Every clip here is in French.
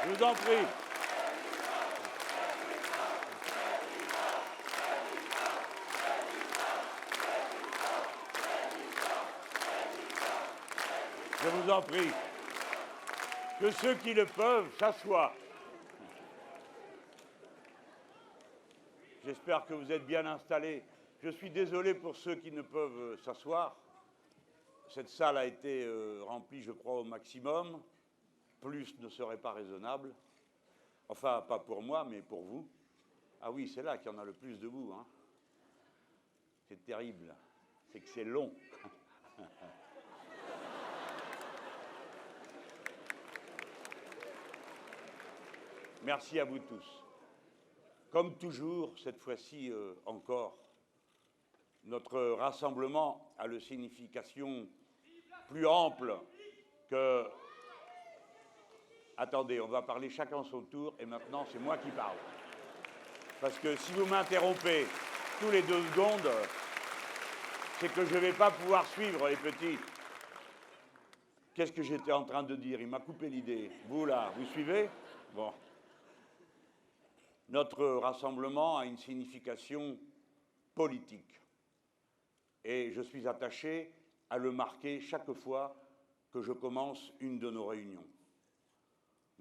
Je vous en prie. Je vous en prie. Que ceux qui le peuvent s'assoient. J'espère que vous êtes bien installés. Je suis désolé pour ceux qui ne peuvent s'asseoir. Cette salle a été remplie, je crois, au maximum. Plus ne serait pas raisonnable. Enfin, pas pour moi, mais pour vous. Ah oui, c'est là qu'il y en a le plus debout, hein. C'est terrible. C'est que c'est long. Merci à vous tous. Comme toujours, cette fois-ci encore, notre rassemblement a une signification plus ample que... Attendez, on va parler chacun son tour, et maintenant c'est moi qui parle. Parce que si vous m'interrompez tous les 2 secondes, c'est que je ne vais pas pouvoir suivre les petits. Qu'est-ce que j'étais en train de dire? Il m'a coupé l'idée. Vous là, vous suivez? Bon. Notre rassemblement a une signification politique. Et je suis attaché à le marquer chaque fois que je commence une de nos réunions.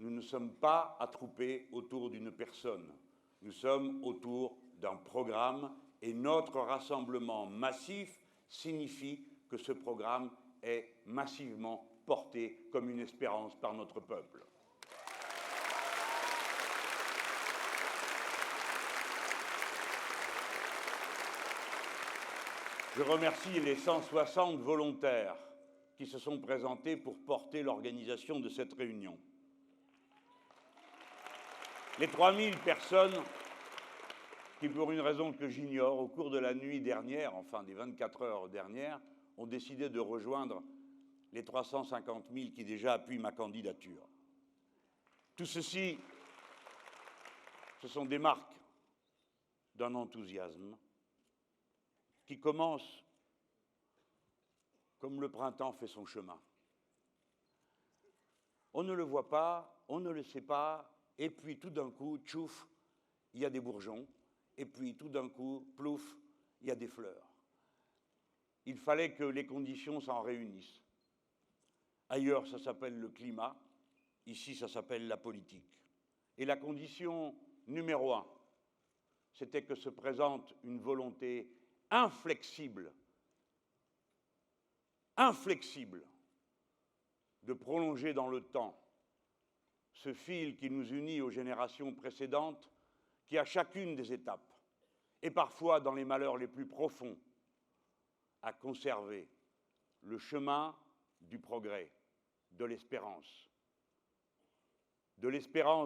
Nous ne sommes pas attroupés autour d'une personne. Nous sommes autour d'un programme et notre rassemblement massif signifie que ce programme est massivement porté comme une espérance par notre peuple. Je remercie les 160 volontaires qui se sont présentés pour porter l'organisation de cette réunion. Les 3000 personnes qui, pour une raison que j'ignore, au cours de la nuit dernière, enfin des 24 heures dernières, ont décidé de rejoindre les 350 000 qui déjà appuient ma candidature. Tout ceci, ce sont des marques d'un enthousiasme qui commence comme le printemps fait son chemin. On ne le voit pas, on ne le sait pas, et puis tout d'un coup, tchouf, il y a des bourgeons, et puis tout d'un coup, plouf, il y a des fleurs. Il fallait que les conditions s'en réunissent. Ailleurs, ça s'appelle le climat, ici, ça s'appelle la politique. Et la condition numéro 1, c'était que se présente une volonté inflexible de prolonger dans le temps ce fil qui nous unit aux générations précédentes, qui à chacune des étapes, et parfois dans les malheurs les plus profonds, a conservé le chemin du progrès, de l'espérance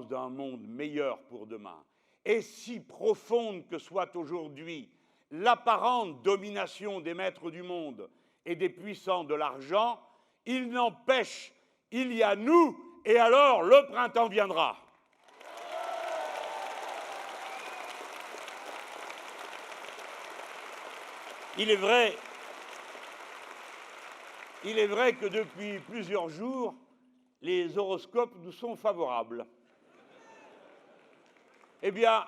d'un monde meilleur pour demain. Et si profonde que soit aujourd'hui l'apparente domination des maîtres du monde et des puissants de l'argent, il n'empêche, il y a nous, et alors le printemps viendra. Il est vrai que depuis plusieurs jours, les horoscopes nous sont favorables. Eh bien,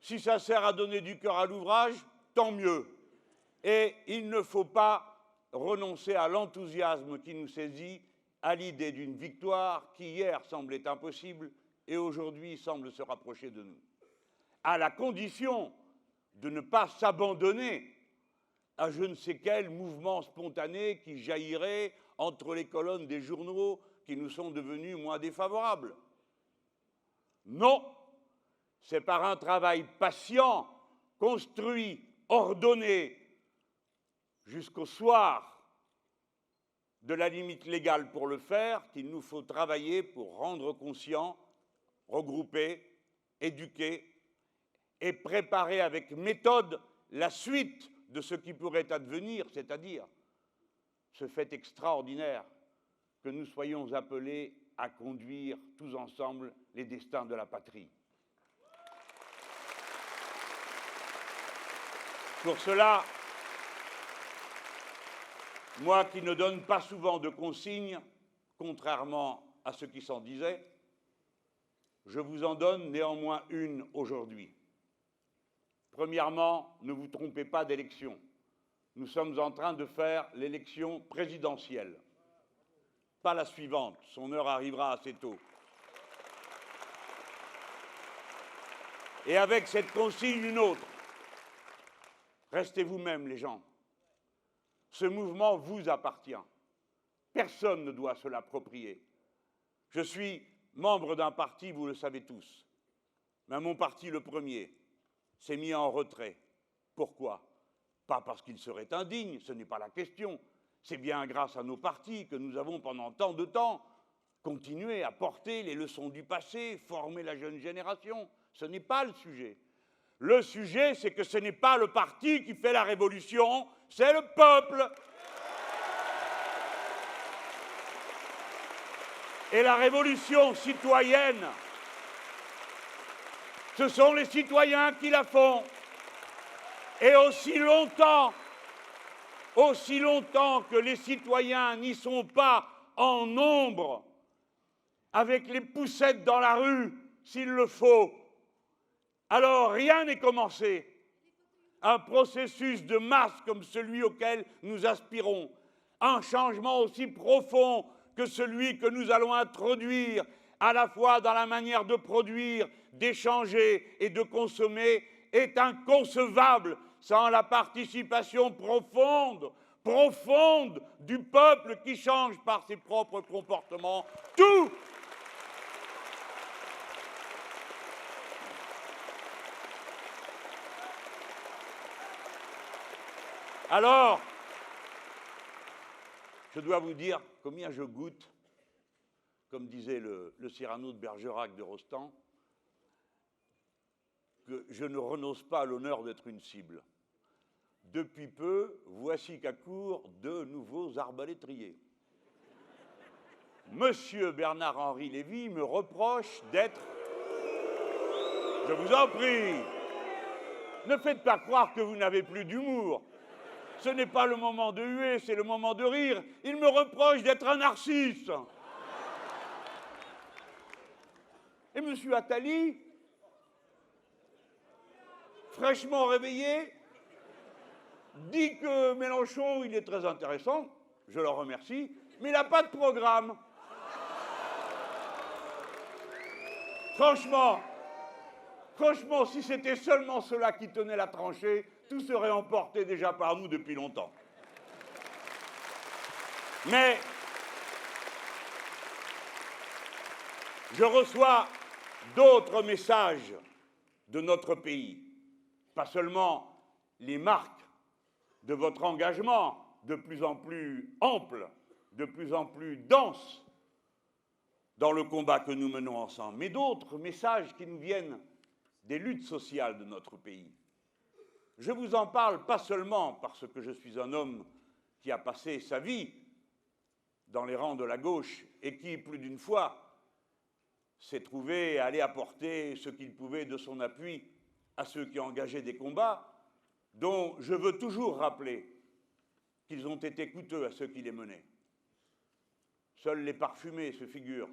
si ça sert à donner du cœur à l'ouvrage, tant mieux. Et il ne faut pas renoncer à l'enthousiasme qui nous saisit, à l'idée d'une victoire qui hier semblait impossible et aujourd'hui semble se rapprocher de nous. À la condition de ne pas s'abandonner à je ne sais quel mouvement spontané qui jaillirait entre les colonnes des journaux qui nous sont devenus moins défavorables. Non, c'est par un travail patient, construit, ordonné, jusqu'au soir de la limite légale pour le faire, qu'il nous faut travailler pour rendre conscients, regrouper, éduquer et préparer avec méthode la suite de ce qui pourrait advenir, c'est-à-dire ce fait extraordinaire que nous soyons appelés à conduire tous ensemble les destins de la patrie. Pour cela, moi qui ne donne pas souvent de consignes, contrairement à ce qui s'en disait, Je vous en donne néanmoins une aujourd'hui. Premièrement, ne vous trompez pas d'élection. Nous sommes en train de faire l'élection présidentielle. Pas la suivante, son heure arrivera assez tôt. Et avec cette consigne, une autre. Restez vous-même, les gens. Ce mouvement vous appartient. Personne ne doit se l'approprier. Je suis membre d'un parti, vous le savez tous. Mais mon parti, le premier, s'est mis en retrait. Pourquoi? Pas parce qu'il serait indigne, ce n'est pas la question. C'est bien grâce à nos partis que nous avons pendant tant de temps continué à porter les leçons du passé, former la jeune génération. Ce n'est pas le sujet. Le sujet, c'est que ce n'est pas le parti qui fait la révolution, c'est le peuple. Et la révolution citoyenne, ce sont les citoyens qui la font. Et aussi longtemps que les citoyens n'y sont pas en nombre, avec les poussettes dans la rue, s'il le faut, alors rien n'est commencé. Un processus de masse comme celui auquel nous aspirons, un changement aussi profond que celui que nous allons introduire, à la fois dans la manière de produire, d'échanger et de consommer, est inconcevable sans la participation profonde du peuple qui change par ses propres comportements tout. Alors, je dois vous dire combien je goûte, comme disait le Cyrano de Bergerac de Rostand, que je ne renonce pas à l'honneur d'être une cible. Depuis peu, voici qu'accourent de nouveaux arbalétriers. Monsieur Bernard-Henri Lévy me reproche d'être... Je vous en prie, ne faites pas croire que vous n'avez plus d'humour. Ce n'est pas le moment de huer, c'est le moment de rire. Il me reproche d'être un narcisse. Et M. Attali, fraîchement réveillé, dit que Mélenchon, il est très intéressant, je le remercie, mais il n'a pas de programme. Franchement, si c'était seulement cela qui tenait la tranchée, tout serait emporté déjà par nous depuis longtemps. Mais je reçois d'autres messages de notre pays, pas seulement les marques de votre engagement de plus en plus ample, de plus en plus dense dans le combat que nous menons ensemble, mais d'autres messages qui nous viennent des luttes sociales de notre pays. Je vous en parle pas seulement parce que je suis un homme qui a passé sa vie dans les rangs de la gauche et qui, plus d'une fois, s'est trouvé à aller apporter ce qu'il pouvait de son appui à ceux qui engageaient des combats, dont je veux toujours rappeler qu'ils ont été coûteux à ceux qui les menaient. Seuls les parfumés se figurent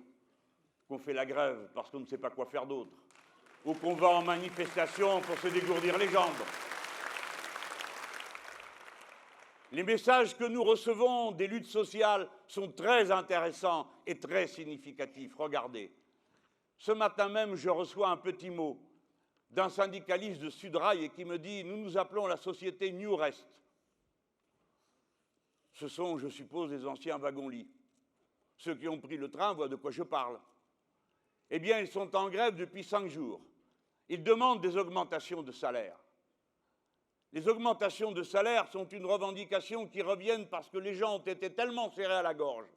qu'on fait la grève parce qu'on ne sait pas quoi faire d'autre, ou qu'on va en manifestation pour se dégourdir les jambes. Les messages que nous recevons des luttes sociales sont très intéressants et très significatifs. Regardez, ce matin même, je reçois un petit mot d'un syndicaliste de Sudrail et qui me dit « Nous nous appelons la société New Rest ». Ce sont, je suppose, les anciens wagons-lits. Ceux qui ont pris le train voient de quoi je parle. Eh bien, ils sont en grève depuis 5 jours. Ils demandent des augmentations de salaire. Les augmentations de salaire sont une revendication qui reviennent parce que les gens ont été tellement serrés à la gorge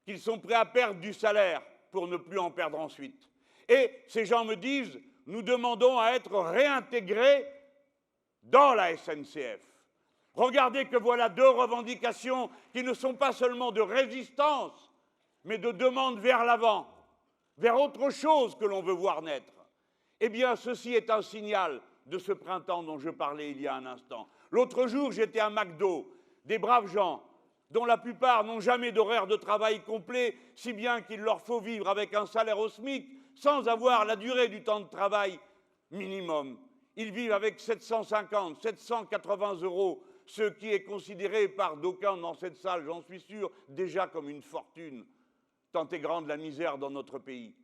qu'ils sont prêts à perdre du salaire pour ne plus en perdre ensuite. Et ces gens me disent, nous demandons à être réintégrés dans la SNCF. Regardez que voilà 2 revendications qui ne sont pas seulement de résistance, mais de demande vers l'avant, vers autre chose que l'on veut voir naître. Eh bien, ceci est un signal de ce printemps dont je parlais il y a un instant. L'autre jour, j'étais à McDo, des braves gens, dont la plupart n'ont jamais d'horaire de travail complet, si bien qu'il leur faut vivre avec un salaire au SMIC, sans avoir la durée du temps de travail minimum. Ils vivent avec 750, 780 euros, ce qui est considéré par d'aucuns dans cette salle, j'en suis sûr, déjà comme une fortune, tant est grande la misère dans notre pays.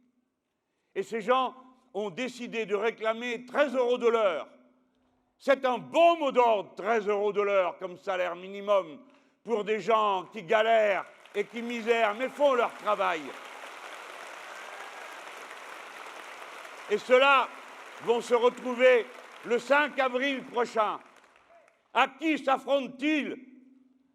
Et ces gens ont décidé de réclamer 13 euros de l'heure. C'est un bon mot d'ordre, 13 euros de l'heure comme salaire minimum pour des gens qui galèrent et qui misèrent, mais font leur travail. Et ceux-là vont se retrouver le 5 avril prochain. À qui s'affrontent-ils?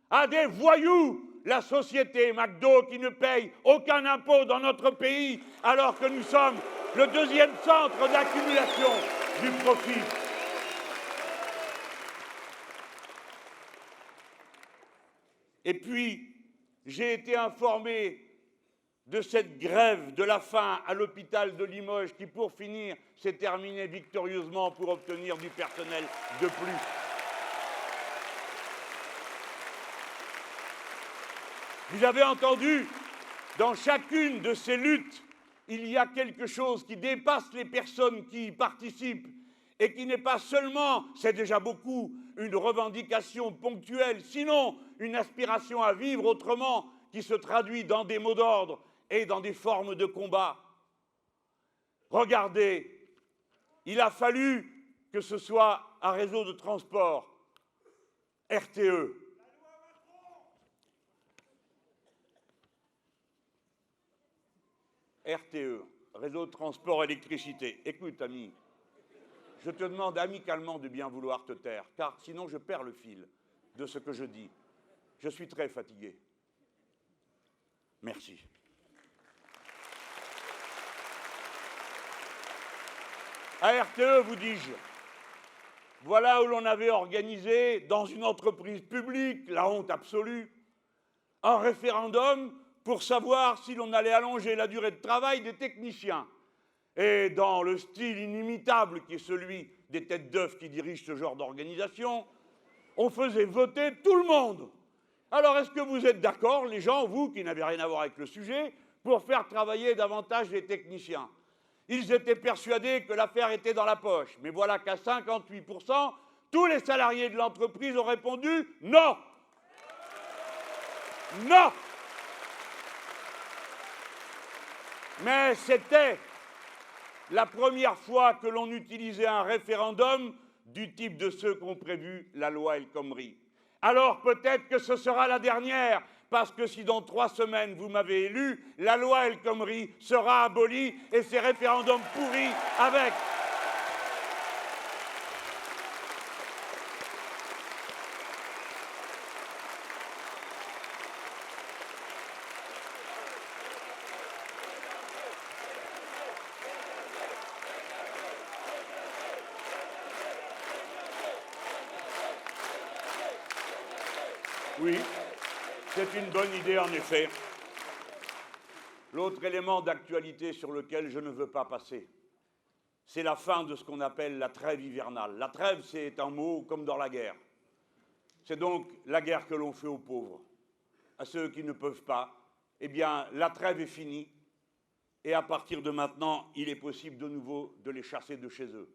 À des voyous, la société McDo qui ne paye aucun impôt dans notre pays, alors que nous sommes le deuxième centre d'accumulation du profit. Et puis, j'ai été informé de cette grève de la faim à l'hôpital de Limoges qui, pour finir, s'est terminée victorieusement pour obtenir du personnel de plus. Vous avez entendu, dans chacune de ces luttes, il y a quelque chose qui dépasse les personnes qui y participent et qui n'est pas seulement, c'est déjà beaucoup, une revendication ponctuelle, sinon une aspiration à vivre autrement qui se traduit dans des mots d'ordre et dans des formes de combat. Regardez, il a fallu que ce soit un réseau de transport, RTE. RTE, réseau de transport électricité. Écoute, ami, je te demande amicalement de bien vouloir te taire, car sinon je perds le fil de ce que je dis. Je suis très fatigué. Merci. À RTE, vous dis-je, voilà où l'on avait organisé, dans une entreprise publique, la honte absolue, un référendum pour savoir si l'on allait allonger la durée de travail des techniciens. Et dans le style inimitable qui est celui des têtes d'œufs qui dirigent ce genre d'organisation, on faisait voter tout le monde. Alors, est-ce que vous êtes d'accord, les gens, vous, qui n'avez rien à voir avec le sujet, pour faire travailler davantage les techniciens? Ils étaient persuadés que l'affaire était dans la poche. Mais voilà qu'à 58%, tous les salariés de l'entreprise ont répondu non. Non. Mais c'était la première fois que l'on utilisait un référendum du type de ceux qu'ont prévu la loi El Khomri. Alors peut-être que ce sera la dernière, parce que si dans 3 semaines vous m'avez élu, la loi El Khomri sera abolie et ces référendums pourris avec. Oui, c'est une bonne idée en effet. L'autre élément d'actualité sur lequel je ne veux pas passer, c'est la fin de ce qu'on appelle la trêve hivernale. La trêve, c'est un mot comme dans la guerre. C'est donc la guerre que l'on fait aux pauvres, à ceux qui ne peuvent pas. Eh bien, la trêve est finie et à partir de maintenant, il est possible de nouveau de les chasser de chez eux.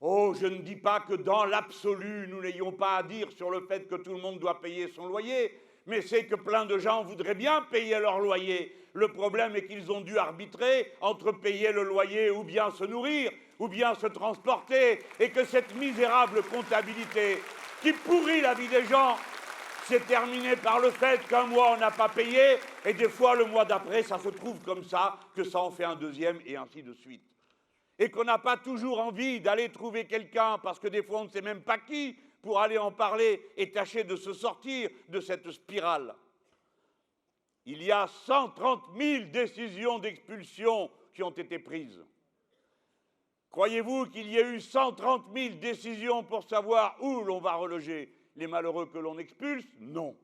Oh, je ne dis pas que dans l'absolu, nous n'ayons pas à dire sur le fait que tout le monde doit payer son loyer, mais c'est que plein de gens voudraient bien payer leur loyer. Le problème est qu'ils ont dû arbitrer entre payer le loyer ou bien se nourrir, ou bien se transporter, et que cette misérable comptabilité qui pourrit la vie des gens s'est terminée par le fait qu'un mois on n'a pas payé, et des fois le mois d'après ça se trouve comme ça, que ça en fait un deuxième, et ainsi de suite. Et qu'on n'a pas toujours envie d'aller trouver quelqu'un, parce que des fois on ne sait même pas qui, pour aller en parler et tâcher de se sortir de cette spirale. Il y a 130 000 décisions d'expulsion qui ont été prises. Croyez-vous qu'il y ait eu 130 000 décisions pour savoir où l'on va reloger les malheureux que l'on expulse? Non.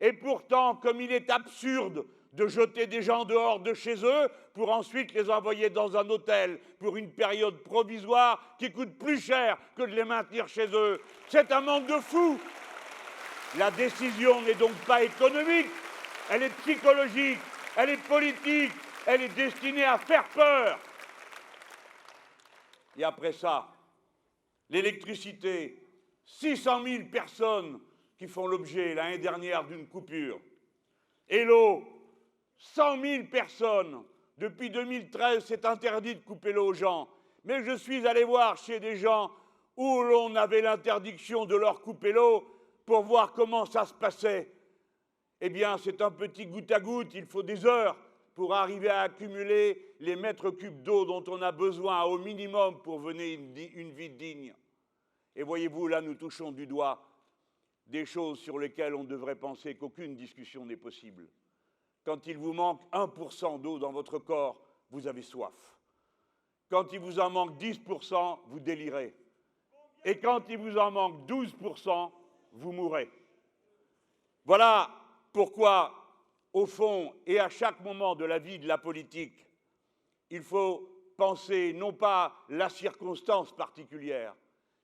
Et pourtant, comme il est absurde de jeter des gens dehors de chez eux pour ensuite les envoyer dans un hôtel pour une période provisoire qui coûte plus cher que de les maintenir chez eux. C'est un manque de fou. La décision n'est donc pas économique, elle est psychologique, elle est politique, Elle est destinée à faire peur. Et après ça, l'électricité, 600 000 personnes qui font l'objet l'année dernière d'une coupure. Et l'eau, 100 000 personnes. Depuis 2013, c'est interdit de couper l'eau aux gens. Mais je suis allé voir chez des gens où l'on avait l'interdiction de leur couper l'eau pour voir comment ça se passait. Eh bien, c'est un petit goutte à goutte, il faut des heures pour arriver à accumuler les mètres cubes d'eau dont on a besoin au minimum pour mener une vie digne. Et voyez-vous, là, nous touchons du doigt des choses sur lesquelles on devrait penser qu'aucune discussion n'est possible. Quand il vous manque 1% d'eau dans votre corps, vous avez soif. Quand il vous en manque 10%, vous délirez. Et quand il vous en manque 12%, vous mourrez. Voilà pourquoi, au fond, et à chaque moment de la vie de la politique, il faut penser non pas la circonstance particulière,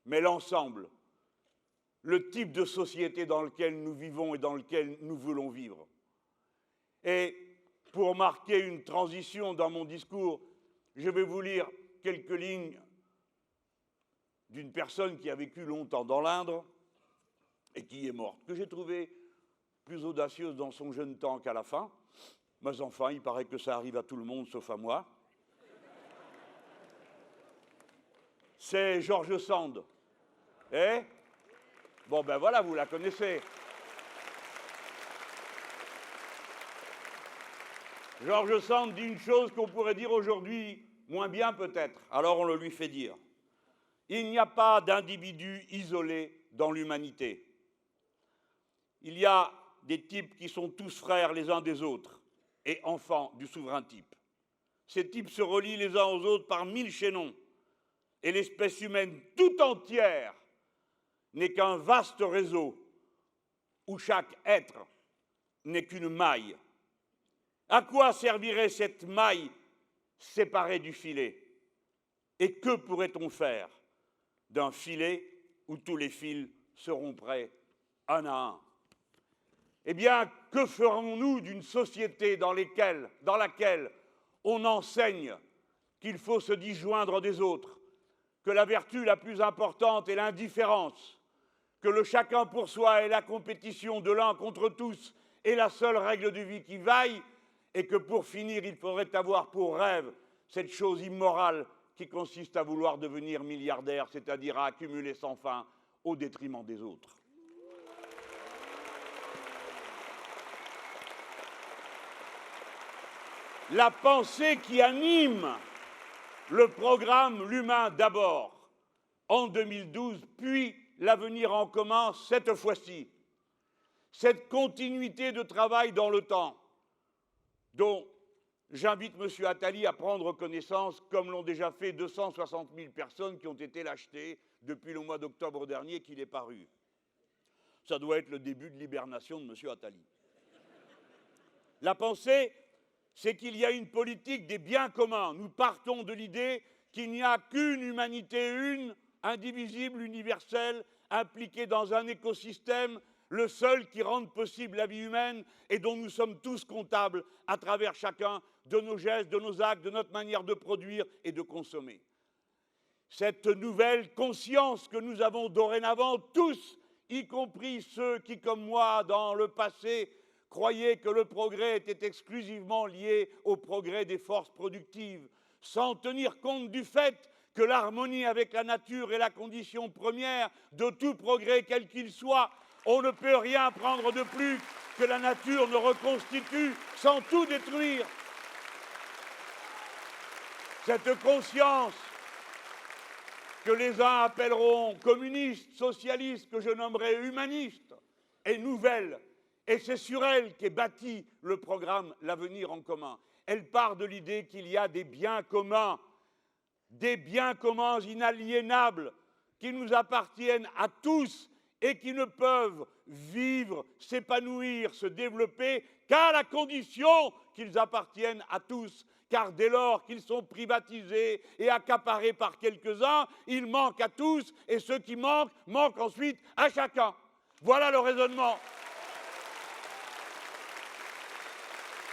mais l'ensemble, le type de société dans lequel nous vivons et dans lequel nous voulons vivre. Et pour marquer une transition dans mon discours, je vais vous lire quelques lignes d'une personne qui a vécu longtemps dans l'Indre et qui est morte, que j'ai trouvée plus audacieuse dans son jeune temps qu'à la fin. Mais enfin, il paraît que ça arrive à tout le monde, sauf à moi. C'est George Sand. Eh? Bon, ben voilà, vous la connaissez. George Sand dit une chose qu'on pourrait dire aujourd'hui moins bien peut-être, alors on le lui fait dire. Il n'y a pas d'individu isolé dans l'humanité. Il y a des types qui sont tous frères les uns des autres et enfants du souverain type. Ces types se relient les uns aux autres par 1000 chaînons et l'espèce humaine tout entière n'est qu'un vaste réseau où chaque être n'est qu'une maille. À quoi servirait cette maille séparée du filet? Et que pourrait-on faire d'un filet où tous les fils seront prêts un à un? Eh bien, que ferons-nous d'une société dans laquelle on enseigne qu'il faut se disjoindre des autres, que la vertu la plus importante est l'indifférence, que le chacun pour soi et la compétition de l'un contre tous est la seule règle de vie qui vaille, et que pour finir, il faudrait avoir pour rêve cette chose immorale qui consiste à vouloir devenir milliardaire, c'est-à-dire à accumuler sans fin au détriment des autres. La pensée qui anime le programme L'Humain d'abord en 2012, puis L'Avenir en commun cette fois-ci, cette continuité de travail dans le temps, dont j'invite M. Attali à prendre connaissance, comme l'ont déjà fait 260 000 personnes qui ont été l'achetées depuis le mois d'octobre dernier qu'il est paru. Ça doit être le début de l'hibernation de M. Attali. La pensée, c'est qu'il y a une politique des biens communs. Nous partons de l'idée qu'il n'y a qu'une humanité, une, indivisible, universelle, impliquée dans un écosystème, le seul qui rende possible la vie humaine et dont nous sommes tous comptables à travers chacun de nos gestes, de nos actes, de notre manière de produire et de consommer. Cette nouvelle conscience que nous avons dorénavant tous, y compris ceux qui, comme moi, dans le passé, croyaient que le progrès était exclusivement lié au progrès des forces productives, sans tenir compte du fait que l'harmonie avec la nature est la condition première de tout progrès quel qu'il soit. On ne peut rien prendre de plus que la nature ne reconstitue sans tout détruire. Cette conscience que les uns appelleront communiste, socialiste, que je nommerai humaniste, est nouvelle. Et c'est sur elle qu'est bâti le programme L'Avenir en commun. Elle part de l'idée qu'il y a des biens communs inaliénables qui nous appartiennent à tous et qui ne peuvent vivre, s'épanouir, se développer qu'à la condition qu'ils appartiennent à tous. Car dès lors qu'ils sont privatisés et accaparés par quelques-uns, ils manquent à tous et ceux qui manquent ensuite à chacun. Voilà le raisonnement.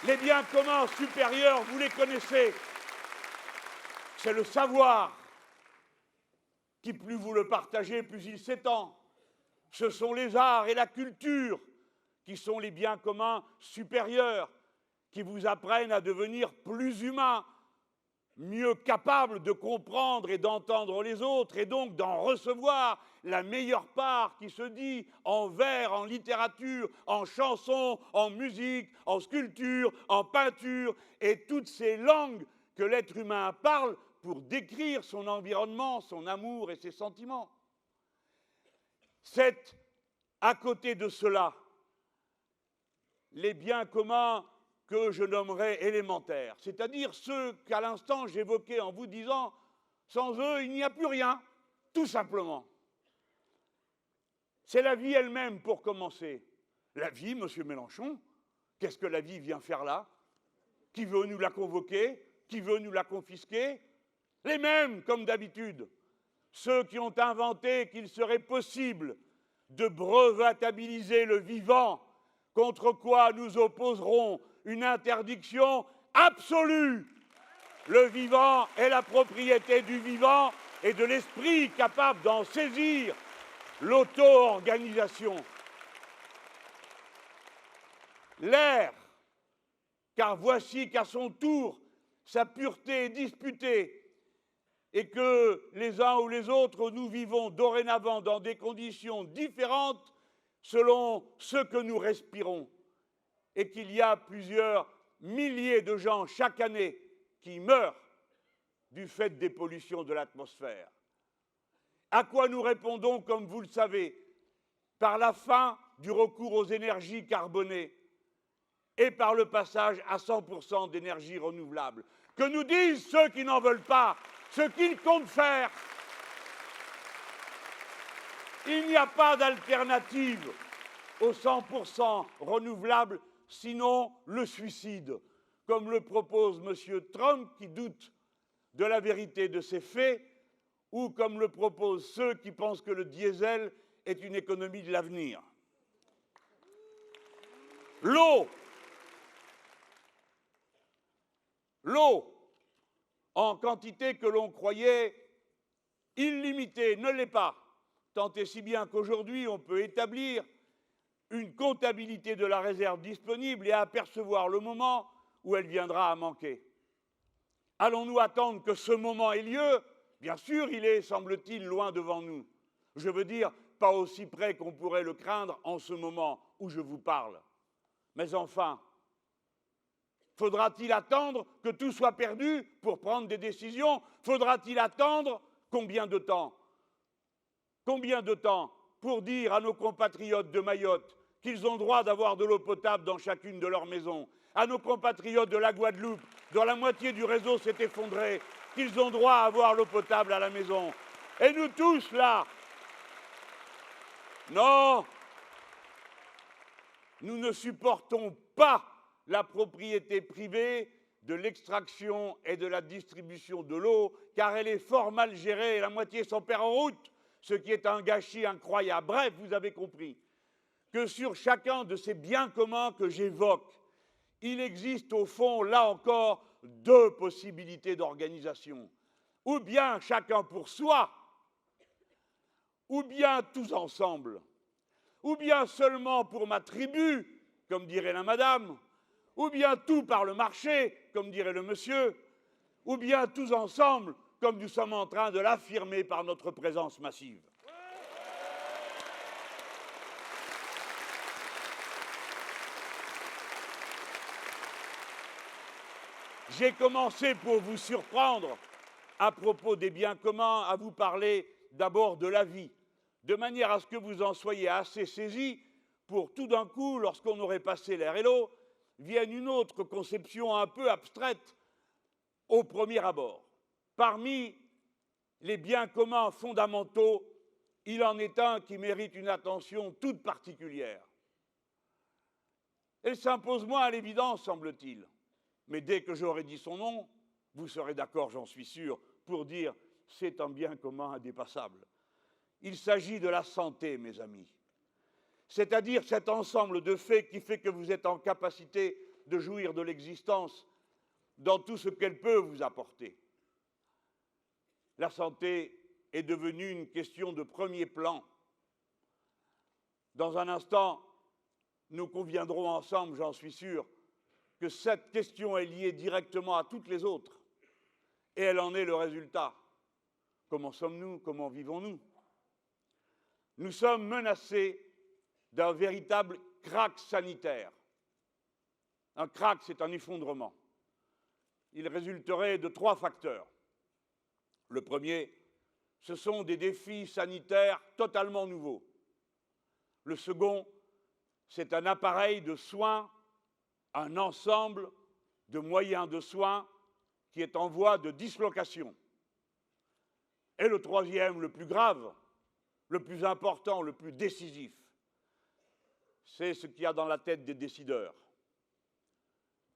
Les biens communs supérieurs, vous les connaissez. C'est le savoir qui, plus vous le partagez, plus il s'étend. Ce sont les arts et la culture qui sont les biens communs supérieurs, qui vous apprennent à devenir plus humains, mieux capables de comprendre et d'entendre les autres, et donc d'en recevoir la meilleure part qui se dit en vers, en littérature, en chanson, en musique, en sculpture, en peinture, et toutes ces langues que l'être humain parle pour décrire son environnement, son amour et ses sentiments. C'est, à côté de cela, les biens communs que je nommerais élémentaires, c'est-à-dire ceux qu'à l'instant j'évoquais en vous disant « sans eux, il n'y a plus rien », tout simplement. C'est la vie elle-même, pour commencer. La vie, monsieur Mélenchon, qu'est-ce que la vie vient faire là? Qui veut nous la convoquer? Qui veut nous la confisquer? Les mêmes, comme d'habitude. Ceux qui ont inventé qu'il serait possible de brevetabiliser le vivant, contre quoi nous opposerons une interdiction absolue. Le vivant est la propriété du vivant et de l'esprit capable d'en saisir l'auto-organisation. L'air, car voici qu'à son tour, sa pureté est disputée et que les uns ou les autres, nous vivons dorénavant dans des conditions différentes selon ce que nous respirons, et qu'il y a plusieurs milliers de gens chaque année qui meurent du fait des pollutions de l'atmosphère. À quoi nous répondons, comme vous le savez, par la fin du recours aux énergies carbonées et par le passage à 100% d'énergie renouvelable. Que nous disent ceux qui n'en veulent pas, ce qu'ils comptent faire. Il n'y a pas d'alternative au 100% renouvelable, sinon le suicide, comme le propose M. Trump, qui doute de la vérité de ces faits, ou comme le proposent ceux qui pensent que le diesel est une économie de l'avenir. L'eau, en quantité que l'on croyait illimitée, ne l'est pas, tant et si bien qu'aujourd'hui on peut établir une comptabilité de la réserve disponible et apercevoir le moment où elle viendra à manquer. Allons-nous attendre que ce moment ait lieu? Bien sûr, il est, semble-t-il, loin devant nous. Je veux dire, pas aussi près qu'on pourrait le craindre en ce moment où je vous parle. Mais enfin, faudra-t-il attendre que tout soit perdu pour prendre des décisions? Faudra-t-il attendre combien de temps? Combien de temps pour dire à nos compatriotes de Mayotte qu'ils ont droit d'avoir de l'eau potable dans chacune de leurs maisons, à nos compatriotes de la Guadeloupe, dont la moitié du réseau s'est effondré, qu'ils ont droit à avoir l'eau potable à la maison. Et nous tous, là, non, nous ne supportons pas la propriété privée de l'extraction et de la distribution de l'eau, car elle est fort mal gérée et la moitié s'en perd en route, ce qui est un gâchis incroyable. Bref, vous avez compris que sur chacun de ces biens communs que j'évoque, il existe au fond, là encore, deux possibilités d'organisation. Ou bien chacun pour soi, ou bien tous ensemble, ou bien seulement pour ma tribu, comme dirait la madame, ou bien tout par le marché, comme dirait le monsieur, ou bien tous ensemble, comme nous sommes en train de l'affirmer par notre présence massive. J'ai commencé, pour vous surprendre, à propos des biens communs, à vous parler d'abord de la vie, de manière à ce que vous en soyez assez saisis pour tout d'un coup, lorsqu'on aurait passé l'air et l'eau, vienne une autre conception un peu abstraite au premier abord. Parmi les biens communs fondamentaux, il en est un qui mérite une attention toute particulière. Elle s'impose moins à l'évidence, semble-t-il. Mais dès que j'aurai dit son nom, vous serez d'accord, j'en suis sûr, pour dire « c'est un bien commun indépassable ». Il s'agit de la santé, mes amis. C'est-à-dire cet ensemble de faits qui fait que vous êtes en capacité de jouir de l'existence dans tout ce qu'elle peut vous apporter. La santé est devenue une question de premier plan. Dans un instant, nous conviendrons ensemble, j'en suis sûr, que cette question est liée directement à toutes les autres, et elle en est le résultat. Comment sommes-nous? Comment vivons-nous? Nous sommes menacés d'un véritable krach sanitaire. Un krach, c'est un effondrement. Il résulterait de 3 facteurs. Le premier, ce sont des défis sanitaires totalement nouveaux. Le second, c'est un appareil de soins, un ensemble de moyens de soins qui est en voie de dislocation. Et le troisième, le plus grave, le plus important, le plus décisif, c'est ce qu'il y a dans la tête des décideurs.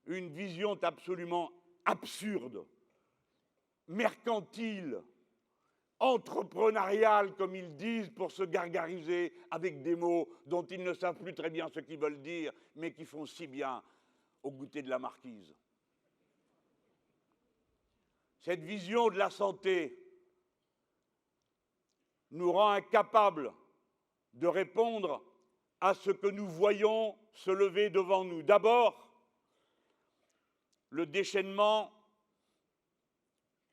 Une vision absolument absurde, mercantile, entrepreneuriale, comme ils disent, pour se gargariser avec des mots dont ils ne savent plus très bien ce qu'ils veulent dire, mais qui font si bien au goûter de la marquise. Cette vision de la santé nous rend incapables de répondre à ce que nous voyons se lever devant nous. D'abord, le déchaînement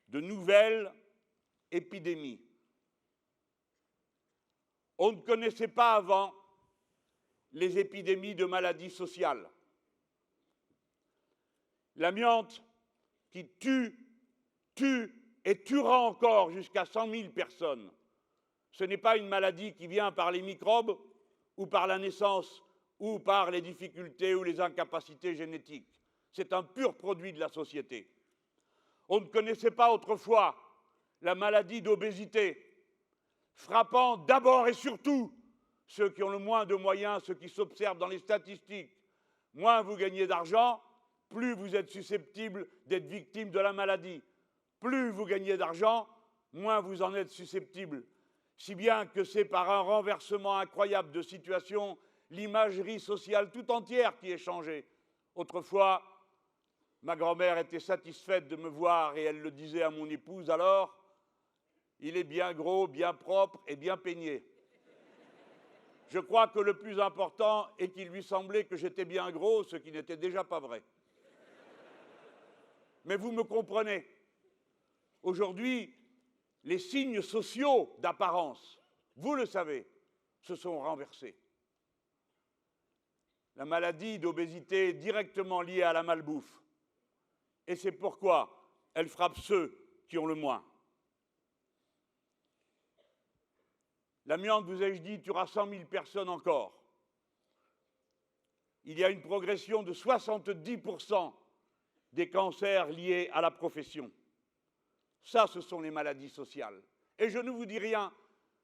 de nouvelles épidémies. On ne connaissait pas avant les épidémies de maladies sociales. L'amiante qui tue et tuera encore jusqu'à 100 000 personnes. Ce n'est pas une maladie qui vient par les microbes ou par la naissance ou par les difficultés ou les incapacités génétiques. C'est un pur produit de la société. On ne connaissait pas autrefois la maladie d'obésité, frappant d'abord et surtout ceux qui ont le moins de moyens, ceux qui s'observent dans les statistiques. Moins vous gagnez d'argent, plus vous êtes susceptible d'être victime de la maladie. Plus vous gagnez d'argent, moins vous en êtes susceptible. Si bien que c'est par un renversement incroyable de situation, l'imagerie sociale tout entière qui est changée. Autrefois, ma grand-mère était satisfaite de me voir et elle le disait à mon épouse alors, il est bien gros, bien propre et bien peigné. Je crois que le plus important est qu'il lui semblait que j'étais bien gros, ce qui n'était déjà pas vrai. Mais vous me comprenez. Aujourd'hui, les signes sociaux d'apparence, vous le savez, se sont renversés. La maladie d'obésité est directement liée à la malbouffe. Et c'est pourquoi elle frappe ceux qui ont le moins. L'amiante, vous ai-je dit, tuera 100 000 personnes encore. Il y a une progression de 70% des cancers liés à la profession. Ça, ce sont les maladies sociales. Et je ne vous dis rien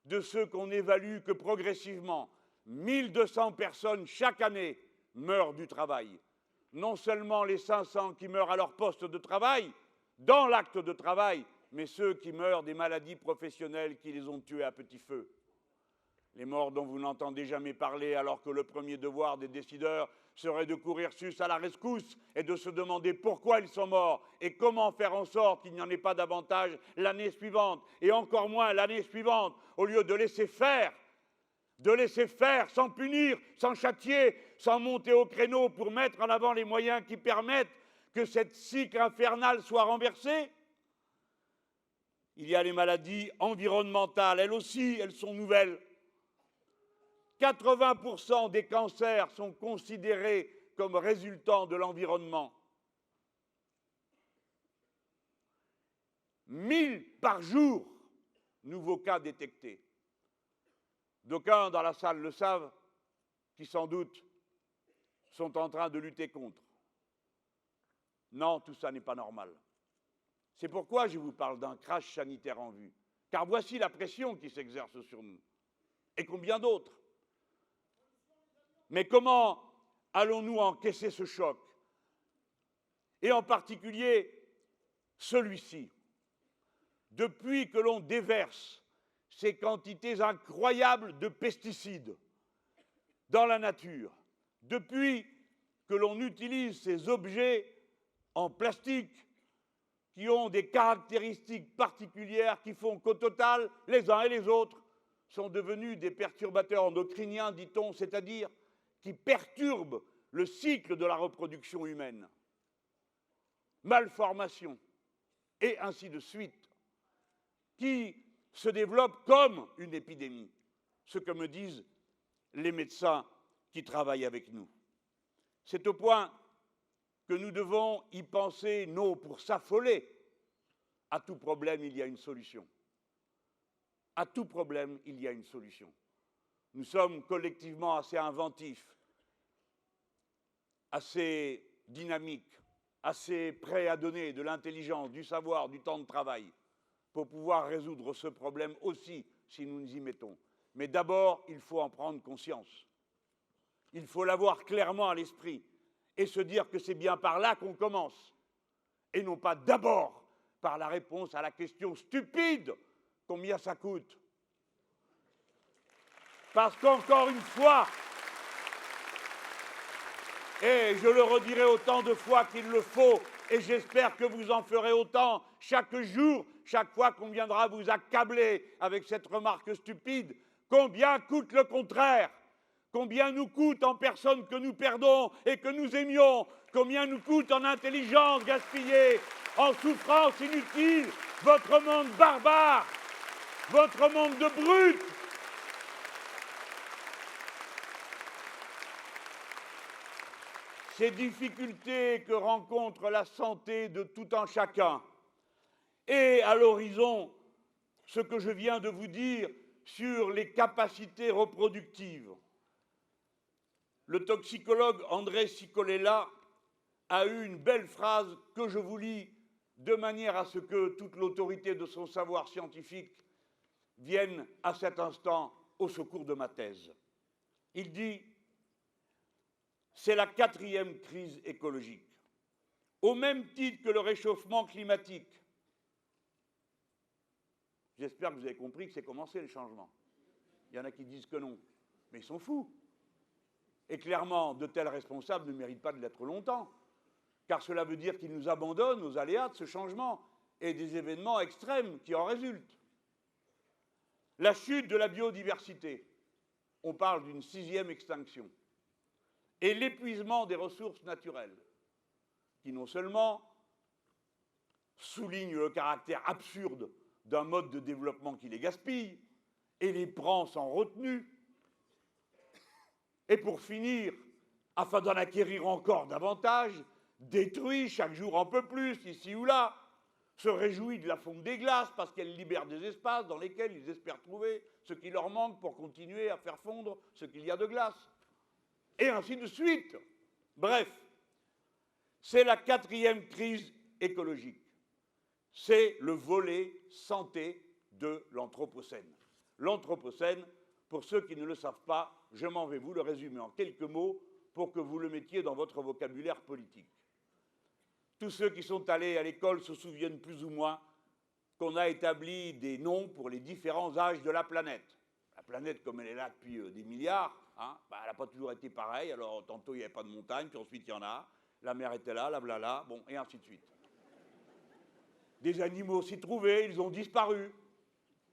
de ceux qu'on évalue que progressivement, 1200 personnes chaque année meurent du travail. Non seulement les 500 qui meurent à leur poste de travail, dans l'acte de travail, mais ceux qui meurent des maladies professionnelles qui les ont tués à petit feu. Les morts dont vous n'entendez jamais parler alors que le premier devoir des décideurs serait de courir sus à la rescousse et de se demander pourquoi ils sont morts et comment faire en sorte qu'il n'y en ait pas davantage l'année suivante et encore moins l'année suivante, au lieu de laisser faire sans punir, sans châtier, sans monter au créneau pour mettre en avant les moyens qui permettent que cette cycle infernale soit renversée. Il y a les maladies environnementales, elles aussi, elles sont nouvelles. 80% des cancers sont considérés comme résultant de l'environnement. 1000 par jour, nouveaux cas détectés. D'aucuns dans la salle le savent, qui sans doute sont en train de lutter contre. Non, tout ça n'est pas normal. C'est pourquoi je vous parle d'un crash sanitaire en vue. Car voici la pression qui s'exerce sur nous. Et combien d'autres? Mais comment allons-nous encaisser ce choc? Et en particulier celui-ci. Depuis que l'on déverse ces quantités incroyables de pesticides dans la nature, depuis que l'on utilise ces objets en plastique qui ont des caractéristiques particulières qui font qu'au total, les uns et les autres sont devenus des perturbateurs endocriniens, dit-on, c'est-à-dire qui perturbent le cycle de la reproduction humaine. Malformation, et ainsi de suite, qui se développe comme une épidémie, ce que me disent les médecins qui travaillent avec nous. C'est au point que nous devons y penser, non pour s'affoler. À tout problème, il y a une solution. À tout problème, il y a une solution. Nous sommes collectivement assez inventifs, assez dynamiques, assez prêts à donner de l'intelligence, du savoir, du temps de travail, pour pouvoir résoudre ce problème aussi, si nous nous y mettons. Mais d'abord, il faut en prendre conscience. Il faut l'avoir clairement à l'esprit et se dire que c'est bien par là qu'on commence, et non pas d'abord par la réponse à la question stupide « combien ça coûte ?» Parce qu'encore une fois, et je le redirai autant de fois qu'il le faut, et j'espère que vous en ferez autant chaque jour, chaque fois qu'on viendra vous accabler avec cette remarque stupide, combien coûte le contraire? Combien nous coûte en personnes que nous perdons et que nous aimions? Combien nous coûte en intelligence gaspillée, en souffrance inutile, votre monde barbare, votre monde de brutes? Ces difficultés que rencontre la santé de tout un chacun, et à l'horizon, ce que je viens de vous dire sur les capacités reproductives. Le toxicologue André Cicolella a eu une belle phrase que je vous lis de manière à ce que toute l'autorité de son savoir scientifique vienne à cet instant au secours de ma thèse. Il dit « C'est la 4e crise écologique. Au même titre que le réchauffement climatique. » J'espère que vous avez compris que c'est commencé les changements. Il y en a qui disent que non, mais ils sont fous. Et clairement, de tels responsables ne méritent pas de l'être longtemps, car cela veut dire qu'ils nous abandonnent aux aléas de ce changement et des événements extrêmes qui en résultent. La chute de la biodiversité, on parle d'une 6e extinction, et l'épuisement des ressources naturelles, qui non seulement soulignent le caractère absurde d'un mode de développement qui les gaspille et les prend sans retenue, et pour finir, afin d'en acquérir encore davantage, détruit chaque jour un peu plus, ici ou là, se réjouit de la fonte des glaces parce qu'elle libère des espaces dans lesquels ils espèrent trouver ce qui leur manque pour continuer à faire fondre ce qu'il y a de glace. Et ainsi de suite. Bref, c'est la 4e crise écologique. C'est le volet santé de l'Anthropocène. L'Anthropocène, pour ceux qui ne le savent pas, je m'en vais vous le résumer en quelques mots pour que vous le mettiez dans votre vocabulaire politique. Tous ceux qui sont allés à l'école se souviennent plus ou moins qu'on a établi des noms pour les différents âges de la planète. La planète, comme elle est là depuis des milliards, hein, elle n'a pas toujours été pareille. Alors, tantôt, il n'y avait pas de montagne, puis ensuite, il y en a. La mer était là, la blala, bon, et ainsi de suite. Des animaux s'y trouvaient, ils ont disparu,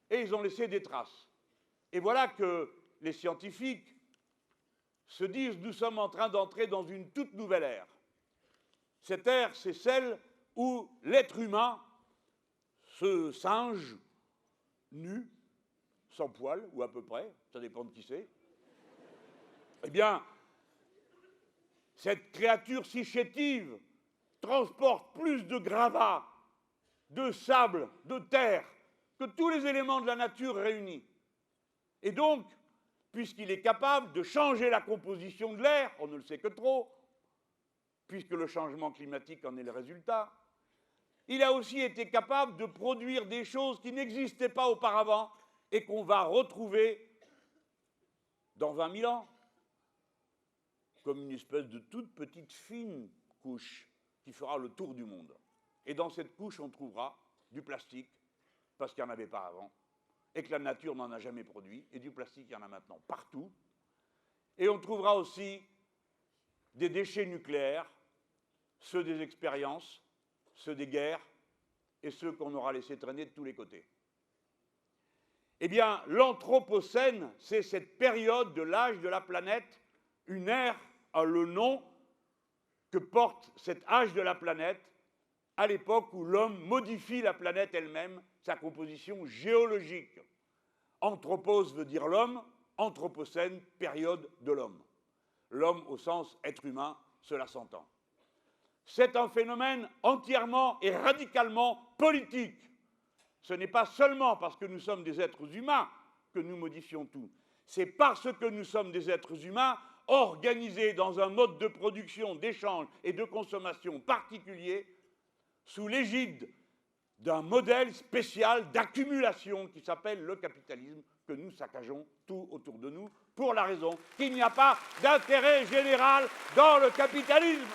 et ils ont laissé des traces. Et voilà que les scientifiques se disent « nous sommes en train d'entrer dans une toute nouvelle ère ». Cette ère, c'est celle où l'être humain, ce singe nu, sans poil, ou à peu près, ça dépend de qui c'est, eh bien, cette créature si chétive transporte plus de gravats, de sable, de terre, que tous les éléments de la nature réunis. Et donc, puisqu'il est capable de changer la composition de l'air, on ne le sait que trop, puisque le changement climatique en est le résultat, il a aussi été capable de produire des choses qui n'existaient pas auparavant et qu'on va retrouver dans 20 000 ans, comme une espèce de toute petite fine couche qui fera le tour du monde. Et dans cette couche, on trouvera du plastique, parce qu'il n'y en avait pas avant, et que la nature n'en a jamais produit, et du plastique, il y en a maintenant partout. Et on trouvera aussi des déchets nucléaires, ceux des expériences, ceux des guerres et ceux qu'on aura laissés traîner de tous les côtés. Eh bien, l'Anthropocène, c'est cette période de l'âge de la planète, une ère a le nom que porte cet âge de la planète, à l'époque où l'homme modifie la planète elle-même, sa composition géologique. Anthropos veut dire l'homme, Anthropocène, période de l'homme. L'homme au sens être humain, cela s'entend. C'est un phénomène entièrement et radicalement politique. Ce n'est pas seulement parce que nous sommes des êtres humains que nous modifions tout. C'est parce que nous sommes des êtres humains organisés dans un mode de production, d'échange et de consommation particulier, sous l'égide d'un modèle spécial d'accumulation qui s'appelle le capitalisme, que nous saccageons tout autour de nous, pour la raison qu'il n'y a pas d'intérêt général dans le capitalisme.